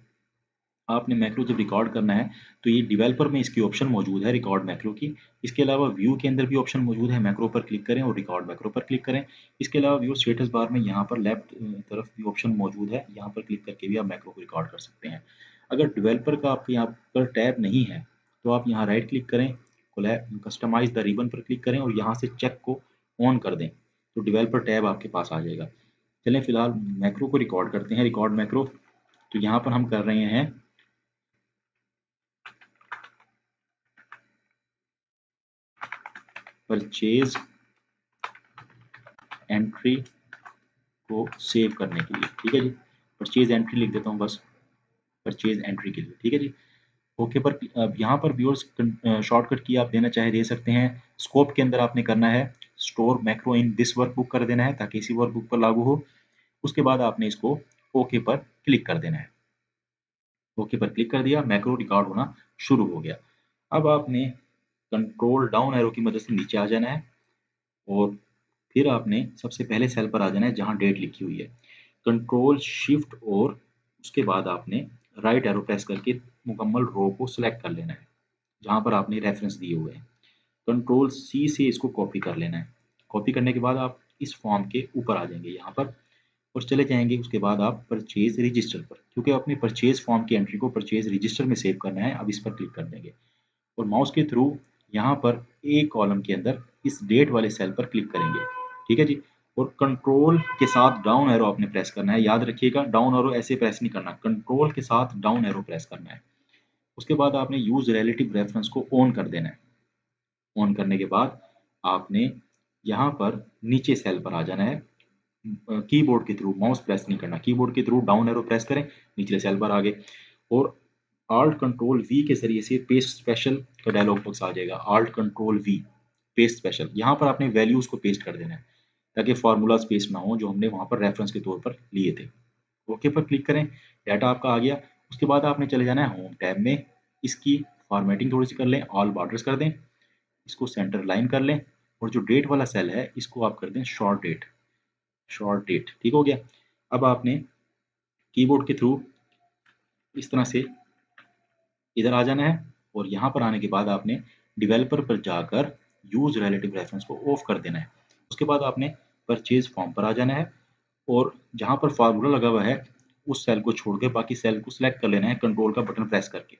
आपने मैक्रो जब रिकॉर्ड करना है तो ये डेवलपर में इसकी ऑप्शन मौजूद है रिकॉर्ड मैक्रो की। इसके अलावा व्यू के अंदर भी ऑप्शन मौजूद है, मैक्रो पर क्लिक करें और रिकॉर्ड मैक्रो पर क्लिक करें। इसके अलावा व्यू स्टेटस बार में यहाँ पर लेफ्ट तरफ भी ऑप्शन मौजूद है, यहाँ पर क्लिक करके भी आप मैक्रो को रिकॉर्ड कर सकते हैं। अगर डेवलपर का आपके यहाँ पर टैब नहीं है तो आप यहाँ राइट क्लिक करें, कस्टमाइज द रिबन पर क्लिक करें और यहाँ से चेक को ऑन कर दें, तो डेवलपर टैब आपके पास आ जाएगा। चलें फिलहाल मैक्रो को रिकॉर्ड करते हैं, रिकॉर्ड मैक्रो। तो यहाँ पर हम कर रहे हैं परचेज एंट्री को सेव करने के लिए, ठीक है जी। परचेज एंट्री लिख देता हूँ बस, परचेज एंट्री के लिए, ठीक है जी। ओके पर अब यहाँ पर व्यूअर्स शॉर्टकट की आप देना चाहे दे सकते हैं। स्कोप के अंदर आपने करना है store macro in this workbook कर देना है ताकि इसी वर्कबुक पर लागू हो। उसके बाद आपने इसको ओके पर क्लिक कर देना है। ओके पर क्लिक कर दिया, मैक्रो रिकॉर्ड होना शुरू हो गया। अब आपने कंट्रोल डाउन एरो की मदद से नीचे आ जाना है और फिर आपने सबसे पहले सेल पर आ जाना है जहां डेट लिखी हुई है। कंट्रोल शिफ्ट और उसके बाद आपने राइट एरो प्रेस करके मुकम्मल रो को सिलेक्ट कर लेना है जहां पर आपने रेफरेंस दिए हुए हैं। कंट्रोल सी से इसको कॉपी कर लेना है। कॉपी करने के बाद आप इस फॉर्म के ऊपर आ जाएंगे यहाँ पर और चले जाएंगे उसके बाद आप परचेज रजिस्टर पर, क्योंकि अपने परचेज फॉर्म की एंट्री को परचेज रजिस्टर में सेव करना है। अब इस पर क्लिक कर देंगे और माउस के थ्रू यहाँ पर ए कॉलम के अंदर इस डेट वाले सेल पर क्लिक करेंगे। ठीक है जी। और कंट्रोल के साथ डाउन एरो आपने प्रेस करना है। याद रखिएगा डाउन एरो ऐसे प्रेस नहीं करना, कंट्रोल के साथ डाउन एरो प्रेस करना है। उसके बाद आपने यूज रिलेटिव रेफरेंस को ऑन कर देना है। ऑन करने के बाद आपने यहाँ पर नीचे सेल पर आ जाना है। कीबोर्ड के थ्रू माउस प्रेस नहीं करना, कीबोर्ड के थ्रू डाउन एरो प्रेस करें, निचले सेल पर आ गए और Alt कंट्रोल वी के जरिए से पेस्ट स्पेशल का डायलॉग बॉक्स आ जाएगा। Alt control we paste special, यहाँ पर आपने वैल्यूज को पेस्ट कर देना है ताकि फार्मूलाज पेस्ट ना हो जो हमने वहाँ पर रेफरेंस के तौर पर लिए थे। ओके पर क्लिक करें, डाटा आपका आ गया। उसके बाद आपने चले जाना है होम टैब में, इसकी फॉर्मेटिंग थोड़ी सी कर लें, ऑल बॉर्डर्स कर दें, इसको सेंटर लाइन कर लें और जो डेट वाला सेल है इसको आप कर दें शॉर्ट डेट। शॉर्ट डेट ठीक हो गया। अब आपने कीबोर्ड के थ्रू इस तरह से इधर आ जाना है और यहाँ पर आने के बाद आपने डेवलपर पर जाकर यूज रिलेटिव रेफरेंस को ऑफ कर देना है। उसके बाद आपने परचेज फॉर्म पर आ जाना है और जहाँ पर फार्मूला लगा हुआ है उस सेल को छोड़ के बाकी सेल को सिलेक्ट कर लेना है कंट्रोल का बटन प्रेस करके।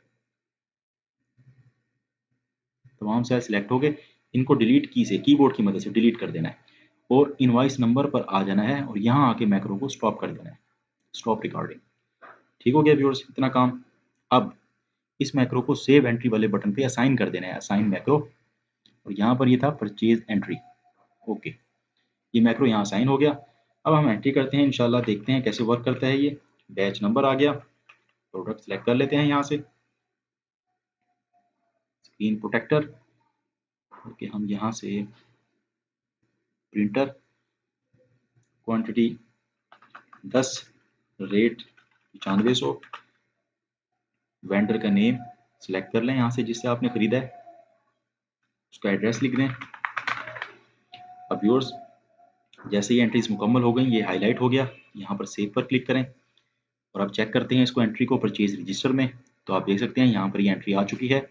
तमाम सेल सिलेक्ट हो गए, इनको डिलीट की से कीबोर्ड की मदद से डिलीट कर देना है और इनवाइस नंबर पर आ जाना है और यहाँ आके मैक्रो को स्टॉप कर देना है, स्टॉप रिकॉर्डिंग। ठीक हो गया व्यूअर्स, इतना काम। अब इस मैक्रो को सेव एंट्री वाले बटन पे असाइन कर देना है, असाइन मैक्रो। और यहाँ पर ये था परचेज एंट्री। ओके, ये मैक्रो यहाँ असाइन हो गया। अब हम एंट्री करते हैं, इंशाल्लाह देखते हैं कैसे वर्क करता है ये। बैच नंबर आ गया, प्रोडक्ट सेलेक्ट कर लेते हैं यहाँ से, स्क्रीन प्रोटेक्टर। ओके, हम यहाँ से प्रिंटर क्वांटिटी 10, रेट 9500, वेंडर का नेम सिलेक्ट कर लें यहाँ से जिससे आपने खरीदा है, उसका एड्रेस लिख दें। अब व्यूअर्स जैसे ही एंट्रीज मुकम्मल हो गई, ये हाईलाइट हो गया, यहाँ पर सेव पर क्लिक करें और अब चेक करते हैं इसको एंट्री को परचेज रजिस्टर में। तो आप देख सकते हैं यहाँ पर ये एंट्री आ चुकी है।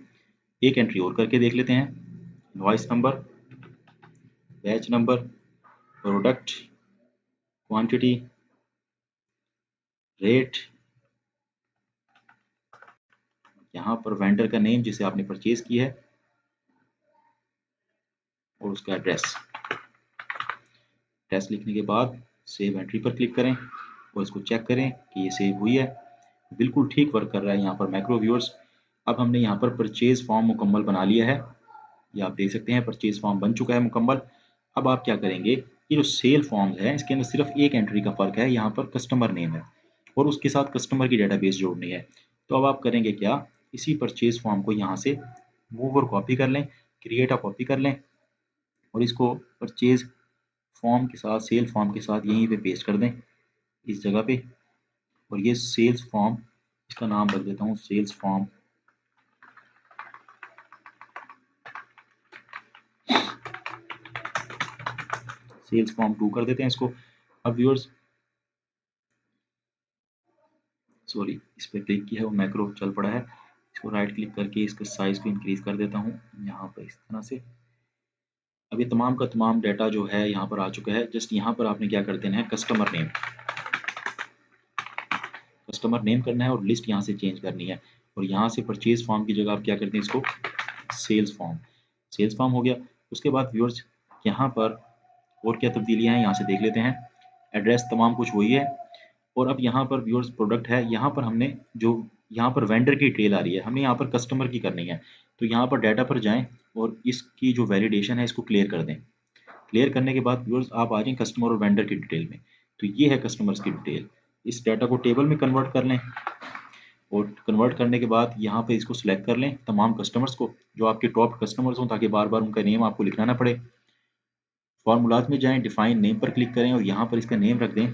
एक एंट्री और करके देख लेते हैं, invoice number, batch number, product quantity, rate, यहाँ पर वेंडर का नेम जिसे आपने परचेज की है और उसका एड्रेस। एड्रेस लिखने के बाद सेव एंट्री पर क्लिक करें और इसको चेक करें कि ये सेव हुई है। बिल्कुल ठीक वर्क कर रहा है यहाँ पर मैक्रो व्यूअर्स। अब हमने यहाँ पर परचेज फॉर्म मुकम्मल बना लिया है, ये आप देख सकते हैं परचेज फॉर्म बन चुका है मुकम्मल। अब आप क्या करेंगे, ये जो सेल फॉर्म्स है इसके अंदर सिर्फ एक एंट्री का फर्क है, यहाँ पर कस्टमर नेम है और उसके साथ कस्टमर की डेटाबेस जोड़नी है। तो अब आप करेंगे क्या, इसी परचेज फॉर्म को यहाँ से मूव और कॉपी कर लें, क्रिएट अ कॉपी कर लें और इसको परचेज फॉर्म के साथ, सेल फॉर्म के साथ यहीं पे पेस्ट कर दें इस जगह पे। और ये सेल्स फॉर्म, इसका नाम रख देता हूँ सेल्स फॉर्म। सेल्स फॉर्म 2 कर देते हैं इसको। अब व्यूअर्स सॉरी, इस पर क्लिक किया है वो मैक्रो चल पड़ा है, इसको राइट क्लिक करके इसके साइज को इंक्रीज कर देता हूँ यहाँ पर इस तरह से। अब ये तमाम का तमाम डाटा जो है यहाँ पर आ चुका है। जस्ट यहाँ पर आपने क्या कर देना है, कस्टमर नेम, कस्टमर नेम करना है और लिस्ट यहाँ से चेंज करनी है। और यहाँ से परचेज फॉर्म की जगह आप क्या करते हैं इसको सेल्स फॉर्म, सेल्स फॉर्म हो गया। उसके बाद व्यूअर्स यहाँ पर और क्या तब्दीलियाँ हैं यहाँ से देख लेते हैं। एड्रेस तमाम कुछ वही है और अब यहाँ पर व्यूअर्स प्रोडक्ट है, यहाँ पर हमने जो यहाँ पर वेंडर की डिटेल आ रही है, हमने यहाँ पर कस्टमर की करनी है। तो यहाँ पर डाटा पर जाएं और इसकी जो वैलिडेशन है इसको क्लियर कर दें। क्लियर करने के बाद व्यूअर्स आप आ जाएं कस्टमर और वेंडर की डिटेल में। तो ये है कस्टमर्स की डिटेल, इस डाटा को टेबल में कन्वर्ट कर लें और कन्वर्ट करने के बाद यहाँ पे इसको सिलेक्ट कर लें तमाम कस्टमर्स को जो आपके टॉप कस्टमर्स हों ताकि बार बार उनका नेम आपको लिखना ना पड़े। फार्मूलाज में जाएं, डिफाइन नेम पर क्लिक करें और यहाँ पर इसका नेम रख दें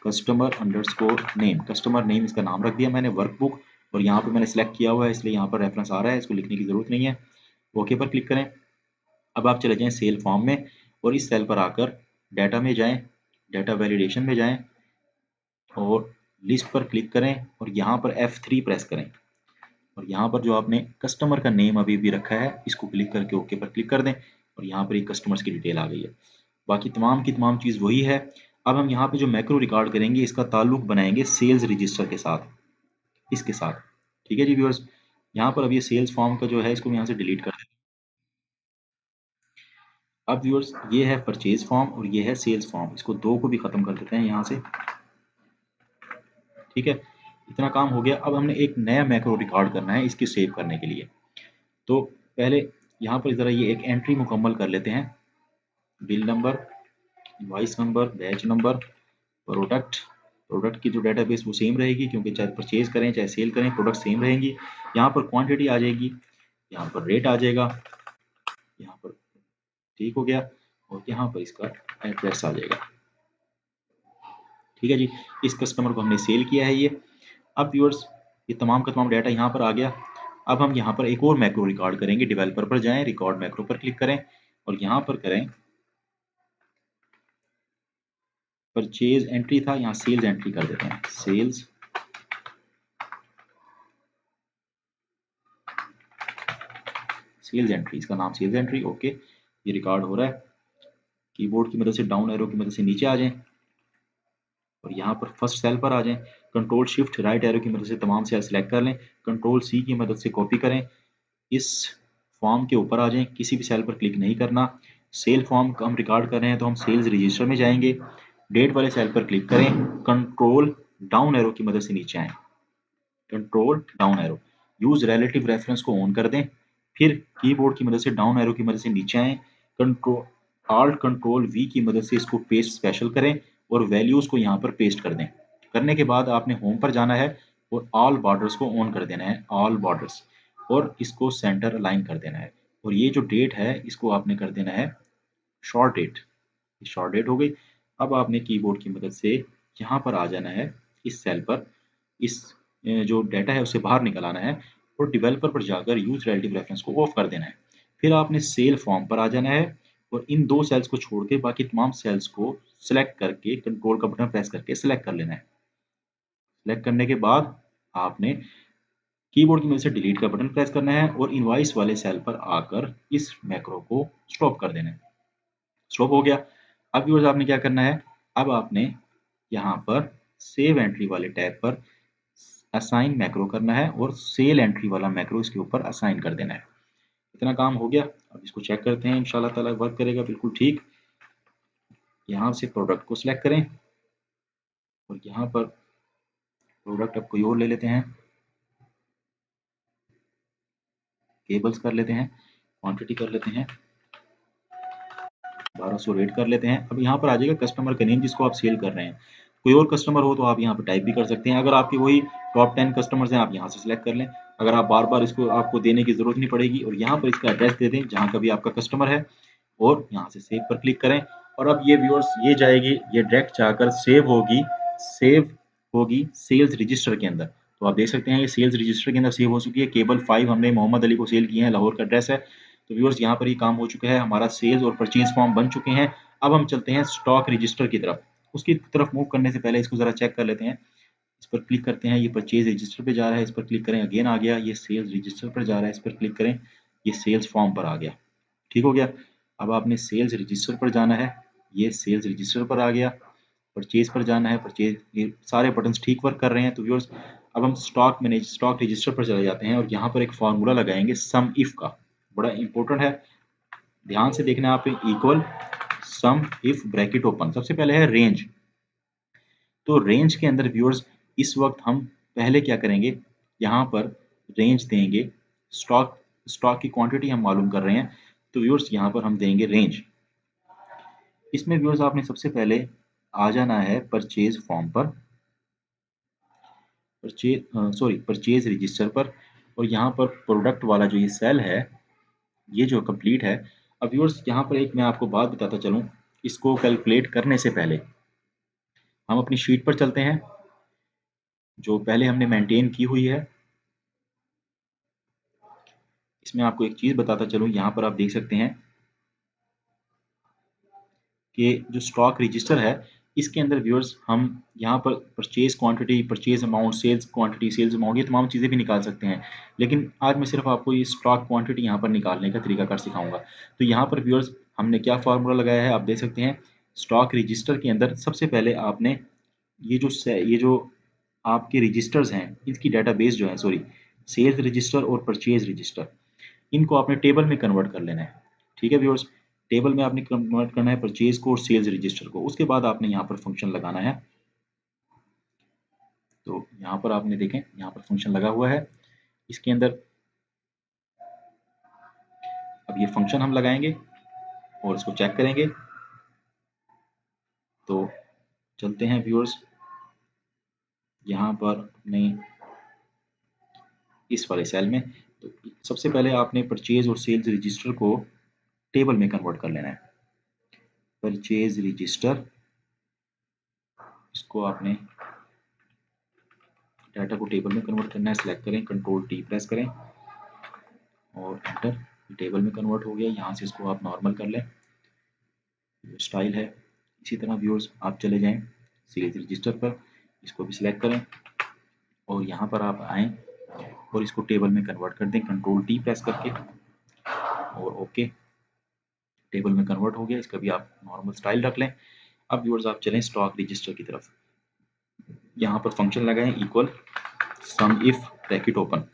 customer underscore name. Customer name इसका नाम रख दिया मैंने, वर्कबुक, और यहाँ पर मैंने सेलेक्ट किया हुआ है इसलिए यहाँ पर रेफरेंस आ रहा है, इसको लिखने की ज़रूरत नहीं है। ओके पर क्लिक करें। अब आप चले जाएं सेल फॉर्म में और इस सेल पर आकर डाटा में जाएं, डाटा वैलिडेशन में जाएं और लिस्ट पर क्लिक करें और यहाँ पर F3 प्रेस करें और यहाँ पर जो आपने कस्टमर का नेम अभी भी रखा है इसको क्लिक करके ओके पर क्लिक कर दें और यहाँ पर एक कस्टमर्स की डिटेल आ गई है। बाकी तमाम की तमाम चीज़ वही है। अब हम यहाँ पे जो मैक्रो रिकॉर्ड करेंगे इसका ताल्लुक बनाएंगे सेल्स रजिस्टर के साथ, इसके साथ। ठीक है जी व्यूअर्स, यहाँ पर अब ये सेल्स फॉर्म का जो है इसको यहाँ से डिलीट कर दें। अब व्यूअर्स ये है परचेज फॉर्म और ये है सेल्स फॉर्म, इसको दो को भी खत्म कर देते हैं यहाँ से। ठीक है, इतना काम हो गया। अब हमने एक नया मैक्रो रिकॉर्ड करना है इसके सेव करने के लिए। तो पहले यहाँ पर ज़रा ये एक एंट्री मुकम्मल कर लेते हैं, bill number, invoice number, batch number, product. Product की जो डेटाबेस वो सेम रहेगी क्योंकि चाहे परचेज करें चाहे सेल करें प्रोडक्ट सेम रहेंगी। यहाँ पर क्वांटिटी आ जाएगी, यहाँ पर रेट आ जाएगा, यहाँ पर ठीक हो गया और यहाँ पर इसका एड्रेस आ जाएगा। ठीक है जी, इस कस्टमर को हमने सेल किया है ये। अब व्यूअर्स ये तमाम का तमाम डाटा यहाँ पर आ गया। अब हम यहाँ पर एक और मैक्रो रिकॉर्ड करेंगे, डेवलपर पर जाएं, रिकॉर्ड मैक्रो पर क्लिक करें और यहाँ पर करें परचेज एंट्री था, यहाँ सेल्स एंट्री कर देते हैं, सेल्स सेल्स एंट्री, इसका नाम सेल्स एंट्री। ओके, ये रिकॉर्ड हो रहा है। कीबोर्ड की मदद से डाउन एरो की मदद से नीचे आ जाएं और यहाँ पर फर्स्ट सेल पर आ जाएं। कंट्रोल शिफ्ट राइट एरो की मदद से तमाम सेल सेलेक्ट कर लें, कंट्रोल सी की मदद से कॉपी करें, इस फॉर्म के ऊपर आ जाएं, किसी भी सेल पर क्लिक नहीं करना। सेल फॉर्म हम रिकॉर्ड कर रहे हैं तो हम सेल्स रजिस्टर में जाएंगे, डेट वाले सेल पर क्लिक करें, कंट्रोल डाउन एरो की मदद से नीचे आएं, control down arrow, use relative reference को ऑन कर दें, फिर कीबोर्ड की मदद से डाउन एरो की मदद से नीचे आएं, कंट्रोल आल्ट कंट्रोल वी की मदद से इसको पेस्ट स्पेशल करें और वैल्यूज को यहाँ पर पेस्ट कर दें। करने के बाद आपने होम पर जाना है और ऑल बॉर्डर्स को ऑन कर देना है, ऑल बॉर्डर्स, और इसको सेंटर अलाइन कर देना है और ये जो डेट है इसको आपने कर देना है शॉर्ट डेट। शॉर्ट डेट हो गई। अब आपने कीबोर्ड की मदद से यहाँ पर आ जाना है, इस सेल पर इस जो डाटा है उसे बाहर निकल आना है और डेवलपर पर जाकर यूज रिलेटिव रेफरेंस को ऑफ कर देना है। फिर आपने सेल फॉर्म पर आ जाना है और इन दो सेल्स को छोड़ के बाकी तमाम सेल्स को सिलेक्ट करके कंट्रोल का बटन प्रेस करके सिलेक्ट कर लेना है। सिलेक्ट करने के बाद आपने कीबोर्ड की मदद से डिलीट का बटन प्रेस करना है और इनवॉइस वाले सेल पर आकर इस मैक्रो को स्टॉप कर देना है। स्टॉप हो गया। अब व्यूअर्स आपने क्या करना है, अब आपने यहाँ पर सेव एंट्री वाले टैब पर असाइन मैक्रो करना है और सेल एंट्री वाला मैक्रो इसके ऊपर असाइन कर देना है। इतना काम हो गया। अब इसको चेक करते हैं, इंशाल्लाह ताला वर्क करेगा बिल्कुल ठीक। यहाँ से प्रोडक्ट को सिलेक्ट करें और यहाँ पर प्रोडक्ट अब कोई और ले लेते हैं, केबल्स कर लेते हैं, क्वांटिटी कर लेते हैं, 1200 रेट कर लेते हैं। अब यहाँ पर आ जाएगा कस्टमर का नेम जिसको आप सेल कर रहे हैं। कोई और कस्टमर हो तो आप यहाँ पर टाइप भी कर सकते हैं। अगर आपके वही टॉप 10 कस्टमर्स हैं आप यहाँ से सिलेक्ट कर लें। अगर आप बार बार इसको आपको देने की ज़रूरत नहीं पड़ेगी और यहाँ पर इसका एड्रेस दे दें जहाँ का भी आपका कस्टमर है और यहाँ से सेव पर क्लिक करें और अब ये व्यूअर्स ये जाएगी, ये डायरेक्ट जाकर सेव होगी सेल्स रजिस्टर के अंदर। तो आप देख सकते हैं ये सेल्स रजिस्टर के अंदर सेव हो चुकी है। केबल 5 हमने मोहम्मद अली को सेल किए हैं, लाहौर का एड्रेस है। तो व्यूअर्स यहाँ पर ये काम हो चुका है, हमारा सेल्स और परचेज फॉर्म बन चुके हैं। अब हम चलते हैं स्टॉक रजिस्टर की तरफ। उसकी तरफ मूव करने से पहले इसको ज़रा चेक कर लेते हैं। इस पर क्लिक करते हैं, ये परचेज रजिस्टर पे जा रहा है, इस पर क्लिक करें, अगेन आ गया। ये सेल्स रजिस्टर पर जा रहा है, इस पर क्लिक करें, ये सेल्स फॉर्म पर आ गया। ठीक हो गया। अब आपने सेल्स रजिस्टर पर जाना है, ये सेल्स रजिस्टर पर आ गया। परचेज पर जाना है, परचेज, ये सारे बटन्स ठीक वर्क कर रहे हैं। तो व्यूअर्स अब हम स्टॉक रजिस्टर पर चले जाते हैं और यहाँ पर एक फार्मूला लगाएंगे सम इफ का, बड़ा इंपॉर्टेंट है, ध्यान से देखना आप। Equal some if bracket open, सबसे पहले है रेंज। तो रेंज के अंदर व्यूअर्स इस वक्त हम पहले क्या करेंगे, यहाँ पर रेंज देंगे। स्टॉक स्टॉक की क्वांटिटी हम मालूम कर रहे हैं तो व्यूअर्स यहाँ पर हम देंगे रेंज। इसमें व्यूअर्स आपने सबसे पहले आ जाना है परचेज फॉर्म पर, परचेज रजिस्टर पर, और यहाँ पर प्रोडक्ट वाला जो ये सेल है, ये जो कंप्लीट है, अब व्यूअर्स यहाँ पर एक मैं आपको बात बताता चलूँ, इसको कैलकुलेट करने से पहले हम अपनी शीट पर चलते हैं जो पहले हमने मेंटेन की हुई है। इसमें आपको एक चीज़ बताता चलूँ, यहाँ पर आप देख सकते हैं कि जो स्टॉक रजिस्टर है इसके अंदर व्यूअर्स हम यहाँ पर purchase quantity, purchase amount, sales quantity, sales amount, ये तमाम चीज़ें भी निकाल सकते हैं। लेकिन आज मैं सिर्फ आपको ये स्टॉक क्वांटिटी यहाँ पर निकालने का तरीकाकार सिखाऊंगा। तो यहाँ पर व्यूअर्स हमने क्या फार्मूला लगाया है आप देख सकते हैं। स्टॉक रजिस्टर के अंदर सबसे पहले आपने ये जो आपके रजिस्टर्स हैं इसकी डेटाबेस जो है, सॉरी, सेल्स रजिस्टर और परचेज रजिस्टर, इनको आपने टेबल में कन्वर्ट कर लेना है। ठीक है व्यूअर्स, टेबल में आपने कन्वर्ट करना है परचेज को और सेल्स रजिस्टर को। उसके बाद आपने यहाँ पर फंक्शन लगाना है। तो यहाँ पर आपने देखें, यहाँ पर फंक्शन लगा हुआ है इसके अंदर। अब ये फंक्शन हम लगाएंगे और इसको चेक करेंगे। तो चलते हैं व्यूअर्स, यहाँ पर अपने इस वाले सेल में। तो सबसे पहले आपने परचेज और सेल्स रजिस्टर को टेबल में कन्वर्ट कर लेना है। परचेज रजिस्टर, इसको आपने डाटा को टेबल में कन्वर्ट करना है। सिलेक्ट करें, कंट्रोल टी प्रेस करें और एंटर। टेबल में कन्वर्ट हो गया। यहाँ से इसको आप नॉर्मल कर लें, स्टाइल है। इसी तरह व्यूअर्स आप चले जाएं सेल्स रजिस्टर पर, इसको भी सिलेक्ट करें और यहाँ पर आप आएँ और इसको टेबल में कन्वर्ट कर दें, कंट्रोल टी प्रेस करके, और ओके, टेबल में कन्वर्ट हो गया। इसका भी आप नॉर्मल स्टाइल रख लें। अब व्यूअर्स आप चलें स्टॉक रजिस्टर की तरफ। यहाँ पर फंक्शन लगाएं equal some if bracket open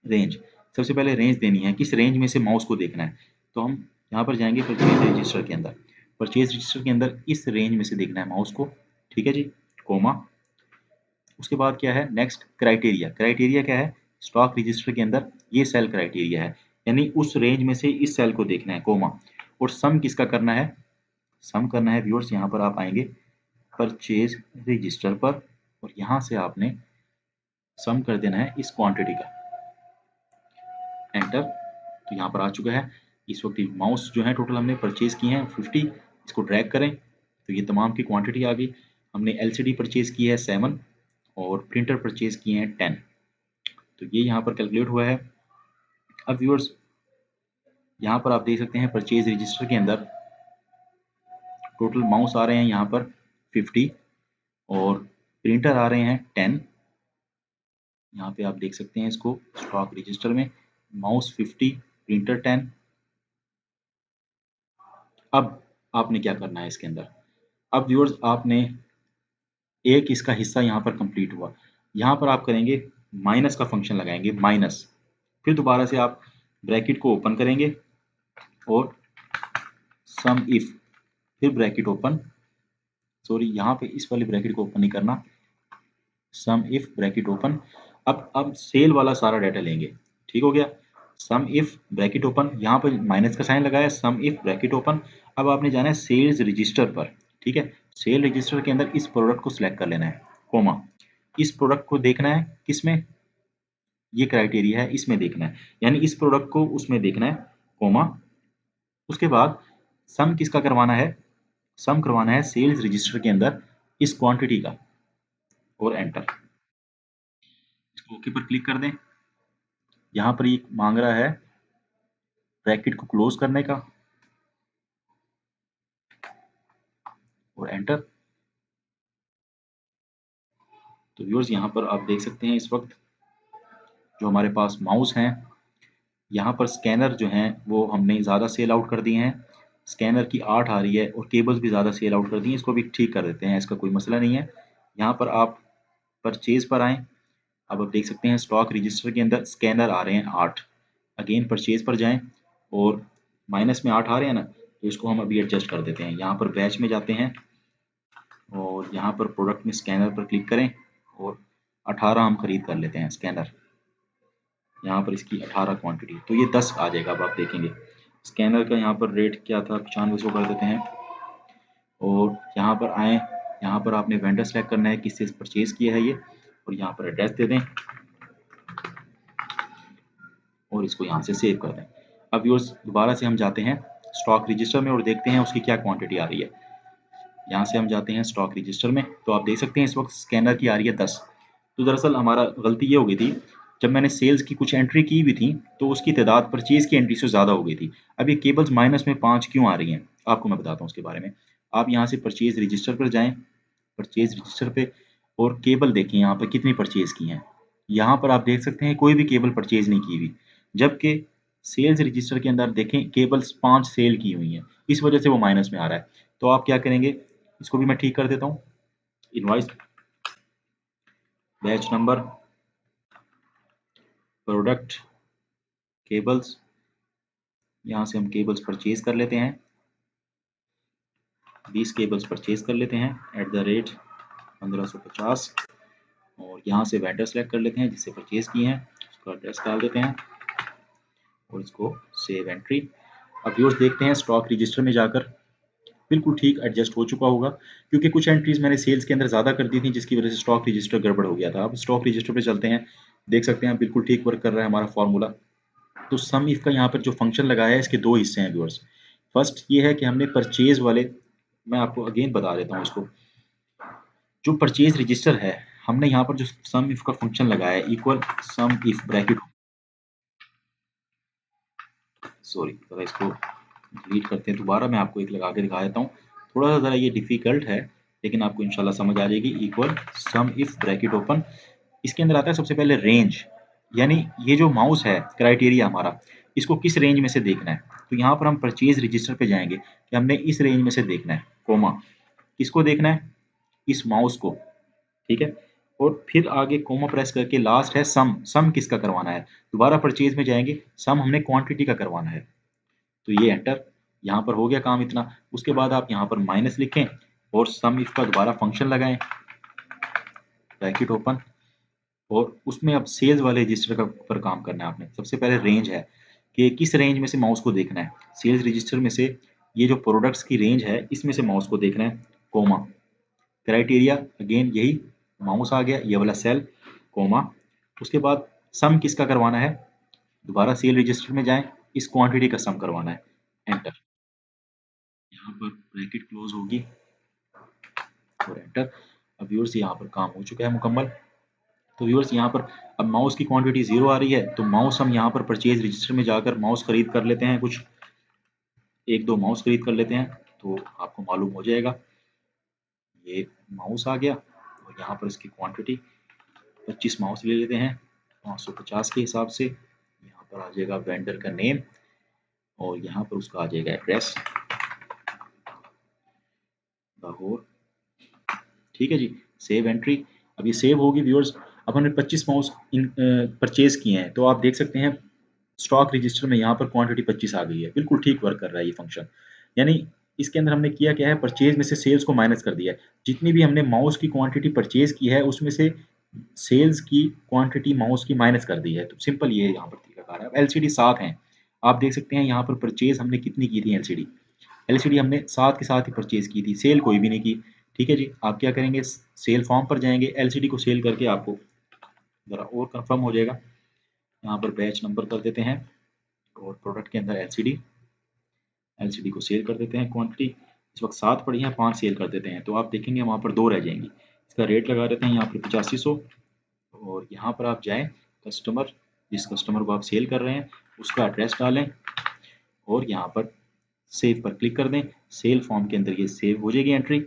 range. सबसे पहले रेंज देनी है, किस रेंज में से माउस को देखना है। तो हम यहाँ पर जाएंगे परचेज रजिस्टर के अंदर। परचेज रजिस्टर के अंदर इस रेंज में से देखना है माउस को। ठीक है जी, कोमा। उसके बाद क्या है नेक्स्ट, क्राइटेरिया। क्राइटेरिया क्या है, स्टॉक रजिस्टर के अंदर ये सेल क्राइटेरिया है, यानी उस रेंज में से इस सेल को देखना है, कोमा। और सम किसका करना है, सम करना है व्यूअर्स, यहाँ पर आप आएंगे परचेज रजिस्टर पर और यहाँ से आपने सम कर देना है इस क्वांटिटी का, एंटर। तो यहाँ पर आ चुका है। इस वक्त माउस जो है टोटल हमने परचेज किए हैं 50। इसको ड्रैग करें तो ये तमाम की क्वांटिटी आ गई। हमने एलसीडी परचेज की है 7 और प्रिंटर परचेज किए हैं 10। तो ये यहाँ पर कैलकुलेट हुआ है। अब व्यूअर्स यहाँ पर आप देख सकते हैं परचेज रजिस्टर के अंदर टोटल माउस आ रहे हैं यहाँ पर 50 और प्रिंटर आ रहे हैं 10। यहाँ पे आप देख सकते हैं इसको स्टॉक रजिस्टर में, माउस 50, प्रिंटर 10। अब आपने क्या करना है इसके अंदर, अब व्यूअर्स आपने एक इसका हिस्सा यहाँ पर कंप्लीट हुआ। यहाँ पर आप करेंगे माइनस का फंक्शन लगाएंगे, माइनस। फिर दोबारा से आप ब्रैकेट को ओपन करेंगे और सम इफ, फिर ब्रैकेट ओपन, सॉरी यहाँ पे इस वाली ब्रैकेट को ओपन नहीं करना, सम इफ ब्रैकेट ओपन। अब सेल वाला सारा डाटा लेंगे। ठीक हो गया, सम इफ ब्रैकेट ओपन, यहाँ पर माइनस का साइन लगाया, सम इफ ब्रैकेट ओपन। अब आपने जाना है सेल्स रजिस्टर पर। ठीक है, सेल रजिस्टर के अंदर इस प्रोडक्ट को सिलेक्ट कर लेना है, कोमा। इस प्रोडक्ट को देखना है किसमें, ये क्राइटेरिया है, इसमें देखना है, यानी इस प्रोडक्ट को उसमें देखना है, कोमा। उसके बाद सम किसका करवाना है, सम करवाना है सेल्स रजिस्टर के अंदर इस क्वांटिटी का, और एंटर। इसको ओके पर क्लिक कर दें। यहाँ पर ये मांग रहा है ब्रैकेट को क्लोज करने का, और एंटर। तो व्यूअर्स यहाँ पर आप देख सकते हैं इस वक्त जो हमारे पास माउस हैं, यहाँ पर स्कैनर जो हैं वो हमने ज़्यादा सेल आउट कर दिए हैं। स्कैनर की 8 आ रही है और केबल्स भी ज़्यादा सेल आउट कर दी हैं। इसको भी ठीक कर देते हैं, इसका कोई मसला नहीं है। यहाँ पर आप परचेज पर आएँ। अब आप देख सकते हैं स्टॉक रजिस्टर के अंदर स्कैनर आ रहे हैं 8। अगेन परचेज पर जाएं और माइनस में 8 आ रहे हैं ना, तो इसको हम अभी एडजस्ट कर देते हैं। यहाँ पर बैच में जाते हैं और यहाँ पर प्रोडक्ट में स्कैनर पर क्लिक करें और 18 हम खरीद कर लेते हैं स्कैनर। यहाँ पर इसकी 18 क्वांटिटी, तो ये 10 आ जाएगा। अब आप देखेंगे स्कैनर का यहाँ पर रेट क्या था, 9500 कर देते हैं। और यहाँ पर आए, यहाँ पर आपने वेंडर सेलेक्ट करना है किससे परचेज किया है ये, और यहाँ पर एड्रेस दे दें और इसको यहाँ से सेव कर दें। अब व्यूअर्स दोबारा से हम जाते हैं स्टॉक रजिस्टर में और देखते हैं उसकी क्या क्वांटिटी आ रही है। यहाँ से हम जाते हैं स्टॉक रजिस्टर में, तो आप देख सकते हैं इस वक्त स्कैनर की आ रही है 10। तो दरअसल हमारा गलती ये हो गई थी, जब मैंने सेल्स की कुछ एंट्री की हुई थी तो उसकी तादाद परचेज की एंट्री से ज़्यादा हो गई थी। अब ये केबल्स माइनस में 5 क्यों आ रही हैं, आपको मैं बताता हूँ उसके बारे में। आप यहाँ से परचेज रजिस्टर पर जाएँ, परचेज रजिस्टर पे, और केबल देखें यहाँ पर कितनी परचेज की हैं। यहाँ पर आप देख सकते हैं कोई भी केबल परचेज नहीं की हुई, जबकि सेल्स रजिस्टर के अंदर देखें केबल्स 5 सेल की हुई हैं, इस वजह से वो माइनस में आ रहा है। तो आप क्या करेंगे, इसको भी मैं ठीक कर देता हूँ। Invoice, batch number, product, cables, यहाँ से हम केबल्स परचेज कर लेते हैं, 20 केबल्स परचेज कर लेते हैं एट द रेट 1550, और यहाँ से वेंडर सेलेक्ट कर लेते हैं जिससे परचेज किए हैं, उसका एड्रेस डाल देते हैं और इसको सेव एंट्री। अब व्यूअर्स देखते हैं स्टॉक रजिस्टर में जाकर बिल्कुल ठीक एडजस्ट हो चुका होगा, क्योंकि कुछ एंट्रीज मैंने सेल्स के अंदर ज़्यादा कर दी थी जिसकी वजह से स्टॉक रजिस्टर गड़बड़ हो गया था। अब स्टॉक रजिस्टर पे चलते हैं, देख सकते हैं बिल्कुल ठीक वर्क कर रहा है हमारा फार्मूला। तो सम इफ का यहाँ पर जो फंक्शन लगाया है इसके दो हिस्से हैं व्यूअर्स। फर्स्ट ये है कि हमने परचेज वाले, मैं आपको अगेन बता देता हूँ इसको, जो परचेज रजिस्टर है हमने यहाँ पर जो सम इफ का फंक्शन लगाया है equal some if bracket, sorry जरा इसको डिलीट करते हैं दोबारा, मैं आपको एक लगा के दिखा देता हूँ। थोड़ा सा ज़रा ये डिफ़िकल्ट है लेकिन आपको इंशाल्लाह समझ आ जाएगी। Equal some if bracket open, इसके अंदर आता है सबसे पहले रेंज, यानी ये जो माउस है क्राइटेरिया हमारा, इसको किस रेंज में से देखना है। तो यहाँ पर हम परचेज रजिस्टर पे जाएंगे कि हमने इस रेंज में से देखना है, कोमा किसको देखना है, इस माउस को, ठीक है। और फिर आगे कोमा प्रेस करके लास्ट है सम, सम किसका करवाना है, दोबारा परचेज में जाएंगे, सम हमने क्वांटिटी का करवाना है। तो ये एंटर, यहाँ पर हो गया काम इतना। उसके बाद आप यहाँ पर माइनस लिखें और सम इफ का दोबारा फंक्शन लगाएं, ब्रैकेट ओपन, और उसमें अब सेल्स वाले रजिस्टर का पर काम करना है आपने। सबसे पहले रेंज है कि किस रेंज में से माउस को देखना है, सेल्स रजिस्टर में से ये जो प्रोडक्ट्स की रेंज है इसमें से माउस को देखना है, कोमा क्राइटेरिया अगेन यही माउस आ गया ये वाला सेल, कोमा। उसके बाद सम किसका करवाना है, दोबारा सेल रजिस्टर में जाएं, इस क्वांटिटी का सम करवाना है, एंटर। यहाँ पर ब्रैकेट क्लोज होगी और एंटर। अब व्यूअर्स यहाँ पर काम हो चुका है मुकम्मल। तो व्यूअर्स यहाँ पर अब माउस की क्वांटिटी 0 आ रही है, तो माउस हम यहाँ पर परचेज रजिस्टर में जाकर माउस खरीद कर लेते हैं, कुछ एक दो माउस खरीद कर लेते हैं तो आपको मालूम हो जाएगा। ये माउस आ गया और यहाँ पर इसकी क्वांटिटी 25 माउस ले लेते हैं 550 के हिसाब से। यहाँ पर आ जाएगा वेंडर का नेम और यहाँ पर उसका आ जाएगा एड्रेस लाहौर, ठीक है जी। सेव एंट्री, अब ये सेव होगी व्यूअर्स। अब हमने 25 माउस परचेज किए हैं, तो आप देख सकते हैं स्टॉक रजिस्टर में यहाँ पर क्वांटिटी 25 आ गई है, बिल्कुल ठीक वर्क कर रहा है ये फंक्शन। यानी इसके अंदर हमने किया क्या है, परचेज में से सेल्स को माइनस कर दिया है, जितनी भी हमने माउस की क्वांटिटी परचेज की है उसमें से सेल्स की क्वांटिटी माउस की माइनस कर दी है। तो सिंपल ये यहाँ पर तरीकाकार है। अब एलसीडी 7 हैं, आप देख सकते हैं यहाँ पर परचेज हमने कितनी की थी, एलसीडी एलसीडी हमने 7 के साथ ही परचेज की थी, सेल कोई भी नहीं की। ठीक है जी, आप क्या करेंगे, सेल फॉर्म पर जाएंगे, एलसीडी को सेल करके आपको ज़रा और कंफर्म हो जाएगा। यहाँ पर बैच नंबर कर देते हैं और प्रोडक्ट के अंदर एलसीडी, एलसीडी को सेल कर देते हैं। क्वांटिटी इस वक्त 7 पड़ी है, 5 सेल कर देते हैं, तो आप देखेंगे वहाँ पर 2 रह जाएंगी। इसका रेट लगा देते हैं यहाँ पर 8500, और यहाँ पर आप जाएँ कस्टमर, जिस कस्टमर को आप सेल कर रहे हैं उसका एड्रेस डालें और यहाँ पर सेव पर क्लिक कर दें। सेल फॉर्म के अंदर ये सेव हो जाएगी एंट्री।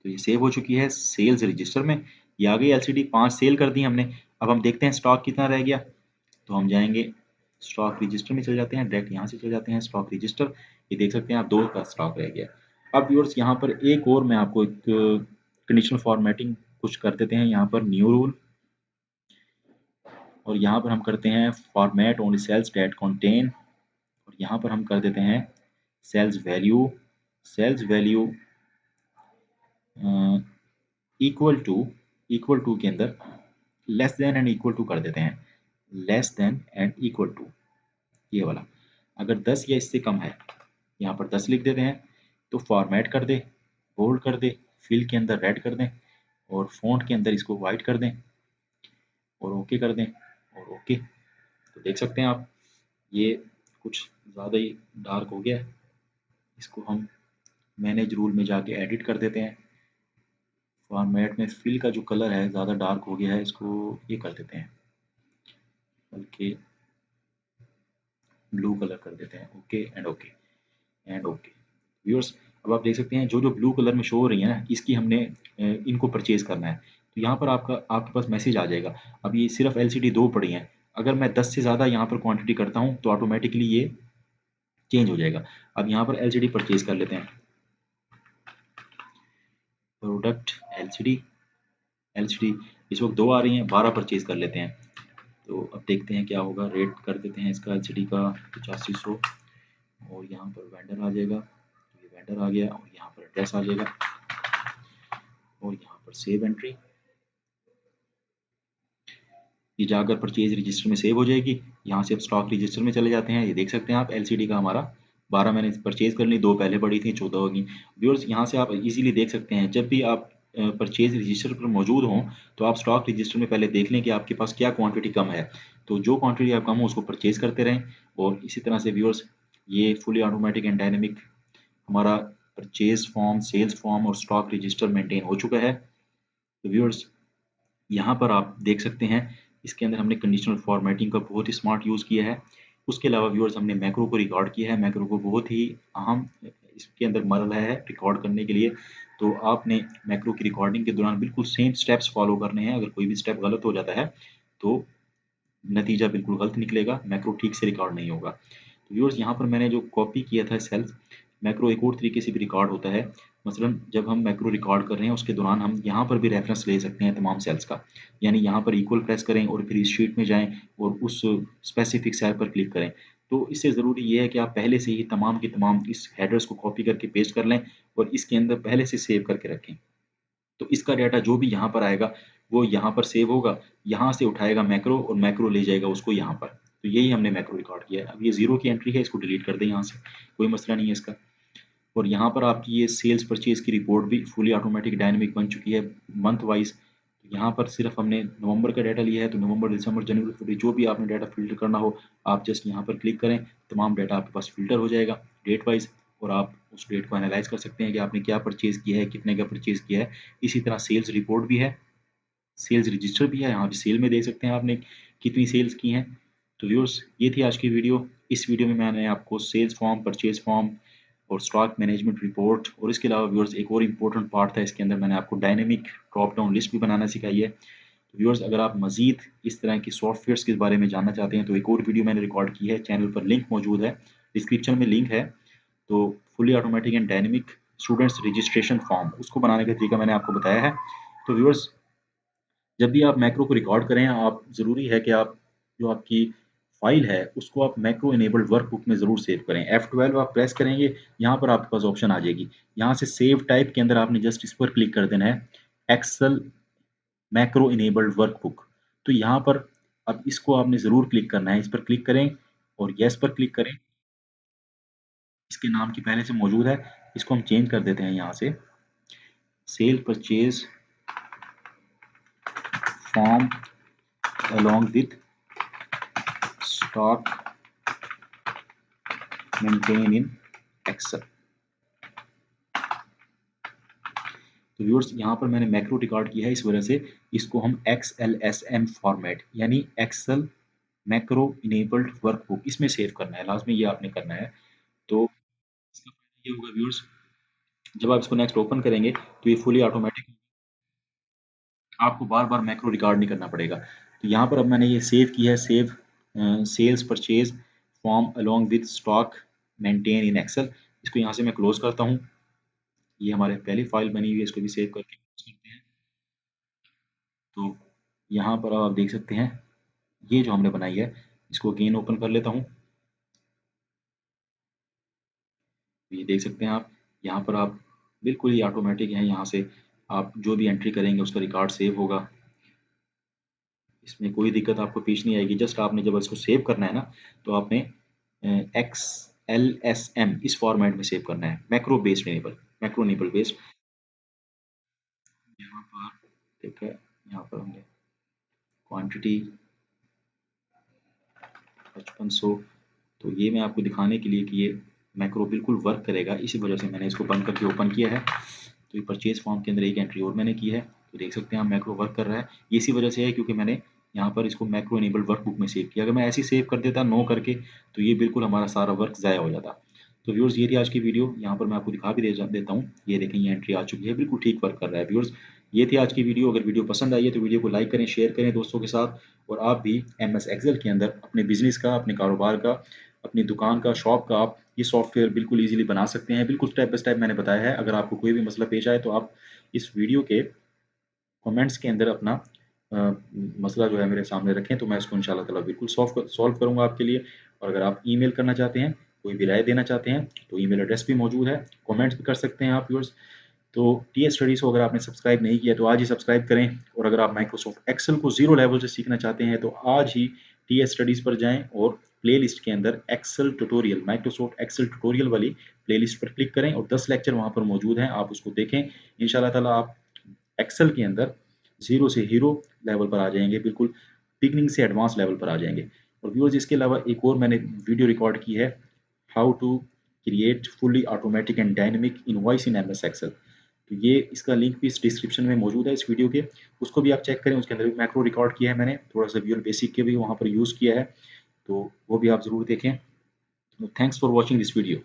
तो ये सेव हो चुकी है सेल्स रजिस्टर में, ये आ गई एलसीडी, 5 सेल कर दी हमने। अब हम देखते हैं स्टॉक कितना रह गया, तो हम जाएंगे स्टॉक रजिस्टर में चले जाते हैं, डायरेक्ट यहाँ से चले जाते हैं स्टॉक रजिस्टर। ये देख सकते हैं आप 2 का स्टॉक रह गया। अब व्यूअर्स यहाँ पर एक और मैं आपको एक कंडीशनल फॉर्मेटिंग कुछ कर देते हैं, यहाँ पर न्यू रूल, और यहाँ पर हम करते हैं format only cells that contain, और यहाँ पर हम कर देते हैं cells value, cells value equal to के अंदर less than and equal to कर देते हैं, less than and equal to, ये वाला। अगर 10 या इससे कम है यहाँ पर 10 लिख देते हैं, तो फॉर्मेट कर दे, बोल्ड कर दे, फिल के अंदर रेड कर दें और फॉन्ट के अंदर इसको वाइट कर दें और ओके कर दें और ओके। तो देख सकते हैं आप ये कुछ ज़्यादा ही डार्क हो गया है, इसको हम मैनेज रूल में जाके एडिट कर देते हैं। फॉर्मेट में फिल का जो कलर है ज़्यादा डार्क हो गया है, इसको ये कर देते हैं, बल्कि ब्लू कलर कर देते हैं। Okay and okay and okay. Viewers, अब आप देख सकते हैं जो जो ब्लू कलर में शो हो रही है ना, इसकी हमने इनको परचेज करना है। तो यहाँ पर आपके पास मैसेज आ जाएगा। अब ये सिर्फ एलसीडी 2 पड़ी हैं, अगर मैं 10 से ज़्यादा यहाँ पर क्वांटिटी करता हूँ तो ऑटोमेटिकली ये चेंज हो जाएगा। अब यहाँ पर एलसीडी परचेज कर लेते हैं, प्रोडक्ट एलसीडी, एलसीडी इस वक्त 2 आ रही हैं, 12 परचेज कर लेते हैं। तो अब देखते हैं क्या होगा। रेट कर देते हैं इसका एलसीडी का 8500, और यहाँ पर वेंडर आ जाएगा, तो ये वेंडर आ गया, और यहाँ पर एड्रेस आ जाएगा, और यहाँ पर सेव एंट्री, ये जाकर परचेज रजिस्टर में सेव हो जाएगी। यहाँ से अब स्टॉक रजिस्टर में चले जाते हैं। ये देख सकते हैं आप एलसीडी का हमारा 12 मैंने परचेज कर ली, 2 पहले पड़ी थी, 14 होगी। व्यूअर्स, यहाँ से आप इजीली देख सकते हैं, जब भी आप परचेज रजिस्टर पर मौजूद हों तो आप स्टॉक रजिस्टर में पहले देख लें कि आपके पास क्या क्वांटिटी कम है, तो जो क्वांटिटी आप कम हो उसको परचेज करते रहें। और इसी तरह से व्यूअर्स, ये फुली ऑटोमेटिक एंड डायनेमिक हमारा परचेज फॉर्म, सेल्स फॉर्म और स्टॉक रजिस्टर मेंटेन हो चुका है। तो व्यूअर्स, यहाँ पर आप देख सकते हैं इसके अंदर हमने कंडीशनल फॉर्मेटिंग का बहुत ही स्मार्ट यूज़ किया है। उसके अलावा व्यूअर्स, हमने मैक्रो को रिकॉर्ड किया है। मैक्रो को बहुत ही अहम इसके अंदर मरहला है रिकॉर्ड करने के लिए। तो आपने मैक्रो की रिकॉर्डिंग के दौरान बिल्कुल सेम स्टेप्स फॉलो करने हैं। अगर कोई भी स्टेप गलत हो जाता है तो नतीजा बिल्कुल गलत निकलेगा, मैक्रो ठीक से रिकॉर्ड नहीं होगा। तो व्यूअर्स, यहाँ पर मैंने जो कॉपी किया था सेल्स, मैक्रो एक और तरीके से भी रिकॉर्ड होता है। मसलन जब हम मैक्रो रिकॉर्ड कर रहे हैं उसके दौरान हम यहाँ पर भी रेफरेंस ले सकते हैं तमाम सेल्स का, यानी यहाँ पर इक्वल प्रेस करें और फिर इस शीट में जाएं और उस स्पेसिफिक सेल पर क्लिक करें। तो इससे ज़रूरी ये है कि आप पहले से ही तमाम की तमाम इस हेडर्स को कॉपी करके पेस्ट कर लें और इसके अंदर पहले से सेव करके रखें। तो इसका डाटा जो भी यहाँ पर आएगा वो यहाँ पर सेव होगा, यहाँ से उठाएगा मैक्रो और मैक्रो ले जाएगा उसको यहाँ पर। तो यही हमने मैक्रो रिकॉर्ड किया है। अब ये ज़ीरो की एंट्री है, इसको डिलीट कर दें यहाँ से, कोई मसला नहीं है इसका। और यहाँ पर आपकी ये सेल्स परचेज की रिपोर्ट भी फुली ऑटोमेटिक डायनेमिक बन चुकी है मंथ वाइज। यहाँ पर सिर्फ हमने नवंबर का डाटा लिया है, तो नवंबर, दिसंबर, जनवरी, फरवरी जो भी आपने डाटा फिल्टर करना हो आप जस्ट यहाँ पर क्लिक करें, तमाम डाटा आपके पास फिल्टर हो जाएगा डेट वाइज, और आप उस डेट को एनालाइज कर सकते हैं कि आपने क्या परचेज किया है, कितने का परचेज किया है। इसी तरह सेल्स रिपोर्ट भी है, सेल्स रजिस्टर भी है, यहाँ पे सेल में देख सकते हैं आपने कितनी सेल्स की हैं। तो व्यूअर्स, ये थी आज की वीडियो। इस वीडियो में मैंने आपको सेल्स फॉर्म, परचेज फॉर्म और स्टॉक मैनेजमेंट रिपोर्ट, और इसके अलावा व्यूअर्स एक और इम्पोर्टेंट पार्ट था इसके अंदर, मैंने आपको डायनेमिक ड्रॉप डाउन लिस्ट भी बनाना सिखाई है। तो व्यूअर्स, अगर आप मजीद इस तरह की सॉफ्टवेयर्स के बारे में जानना चाहते हैं तो एक और वीडियो मैंने रिकॉर्ड की है, चैनल पर लिंक मौजूद है, डिस्क्रिप्शन में लिंक है। तो fully automatic and dynamic students registration form, उसको बनाने का तरीका मैंने आपको बताया है। तो व्यूअर्स, जब भी आप मैक्रो को रिकॉर्ड करें, आप ज़रूरी है कि आप जो आपकी फ़ाइल है उसको आप मैक्रो इनेबल्ड वर्कबुक में ज़रूर सेव करें। F12 आप प्रेस करेंगे, यहाँ पर आपके पास ऑप्शन आ जाएगी। यहाँ से सेव टाइप के अंदर आपने जस्ट इस पर क्लिक कर देना है, एक्सेल मैक्रो इनेबल्ड वर्कबुक। तो यहाँ पर अब इसको आपने ज़रूर क्लिक करना है, इस पर क्लिक करें और येस पर क्लिक करें। इसके नाम की पहले से मौजूद है, इसको हम चेंज कर देते हैं यहाँ से, cell purchase form along with stock maintain in Excel। तो व्यूअर्स, यहाँ पर मैंने मैक्रो रिकॉर्ड किया है, इस वजह से इसको हम XLSM फॉर्मेट यानी एक्सेल मैक्रो इनेबल्ड वर्कबुक इसमें सेव करना है, लाजमी ये आपने करना है। तो इसका फायदा ये होगा व्यूअर्स, जब आप इसको नेक्स्ट ओपन करेंगे तो ये फुली ऑटोमेटिक, आपको बार बार मैक्रो रिकॉर्ड नहीं करना पड़ेगा। तो यहाँ पर अब मैंने ये सेव किया है, save sales purchase form along with stock maintain in Excel. इसको यहाँ से मैं क्लोज करता हूँ। ये हमारे पहली फाइल बनी हुई है, इसको भी सेव करके close करते हैं। तो यहाँ पर आप देख सकते हैं ये जो हमने बनाई है, इसको अगेन ओपन कर लेता हूँ। तो ये देख सकते हैं आप, यहाँ पर आप बिल्कुल ही ऑटोमेटिक है, यहाँ से आप जो भी एंट्री करेंगे उसका रिकॉर्ड सेव होगा, इसमें कोई दिक्कत आपको पेश नहीं आएगी। जस्ट आपने जब इसको सेव करना है ना, तो आपने XLSM इस फॉर्मेट में सेव करना है, macro based enable, macro enable based. यहाँ पर देखा, यहाँ पर हमने क्वांटिटी 5500, तो ये मैं आपको दिखाने के लिए कि ये मैक्रो बिल्कुल वर्क करेगा, इसी वजह से मैंने इसको बंद करके ओपन किया है। तो ये परचेज फॉर्म के अंदर एक एंट्री और मैंने की है, तो देख सकते हैं आप मैक्रो वर्क कर रहा है। ये इसी वजह से है क्योंकि मैंने यहाँ पर इसको मैक्रो इनेबल्ड वर्कबुक में सेव किया। अगर मैं ऐसे ही सेव कर देता नो करके, तो ये बिल्कुल हमारा सारा वर्क ज़ाया हो जाता। तो व्यूअर्स ये थी आज की वीडियो, यहाँ पर मैं आपको दिखा भी देता हूँ। ये देखें ये एंट्री आ चुकी है, बिल्कुल ठीक वर्क कर रहा है। व्यूअर्स ये थी आज की वीडियो। अगर वीडियो पसंद आई है तो वीडियो को लाइक करें, शेयर करें दोस्तों के साथ, और आप भी MS एक्सेल के अंदर अपने बिजनेस का, अपने कारोबार का, अपनी दुकान का, शॉप का आप ये सॉफ्टवेयर बिल्कुल ईजिली बना सकते हैं। बिल्कुल स्टेप बाय स्टेप मैंने बताया है। अगर आपको कोई भी मसला पेश आए तो आप इस वीडियो के कमेंट्स के अंदर अपना मसला जो है मेरे सामने रखें, तो मैं इसको इंशाल्लाह ताला बिल्कुल सॉल्व करूँगा आपके लिए। और अगर आप ईमेल करना चाहते हैं, कोई भी राय देना चाहते हैं, तो ईमेल एड्रेस भी मौजूद है, कमेंट्स भी कर सकते हैं आप व्यूअर्स। तो TS स्टडीज़ को अगर आपने सब्सक्राइब नहीं किया तो आज ही सब्सक्राइब करें, और अगर आप माइक्रोसॉफ्ट एक्सेल को ज़ीरो लेवल से सीखना चाहते हैं तो आज ही TS स्टडीज़ पर जाएँ और प्लेलिस्ट के अंदर Excel tutorial, Microsoft Excel tutorial वाली प्लेलिस्ट पर क्लिक करें और 10 लेक्चर वहाँ पर मौजूद हैं, आप उसको देखें। इंशाल्लाह ताला आप एक्सेल के अंदर ज़ीरो से हीरो लेवल पर आ जाएँगे, बिल्कुल बिगिनिंग से एडवांस लेवल पर आ जाएँगे। और व्यूअर्स इसके अलावा एक और मैंने वीडियो रिकॉर्ड की है, how to create fully automatic and dynamic invoice in MS Excel. तो ये इसका लिंक भी इस डिस्क्रिप्शन में मौजूद है इस वीडियो के, उसको भी आप चेक करें। उसके अंदर भी मैक्रो रिकॉर्ड किया है मैंने, थोड़ा-सा विजुअल बेसिक के भी वहाँ पर यूज़ किया है, तो वो भी आप ज़रूर देखें। Thanks for watching this video.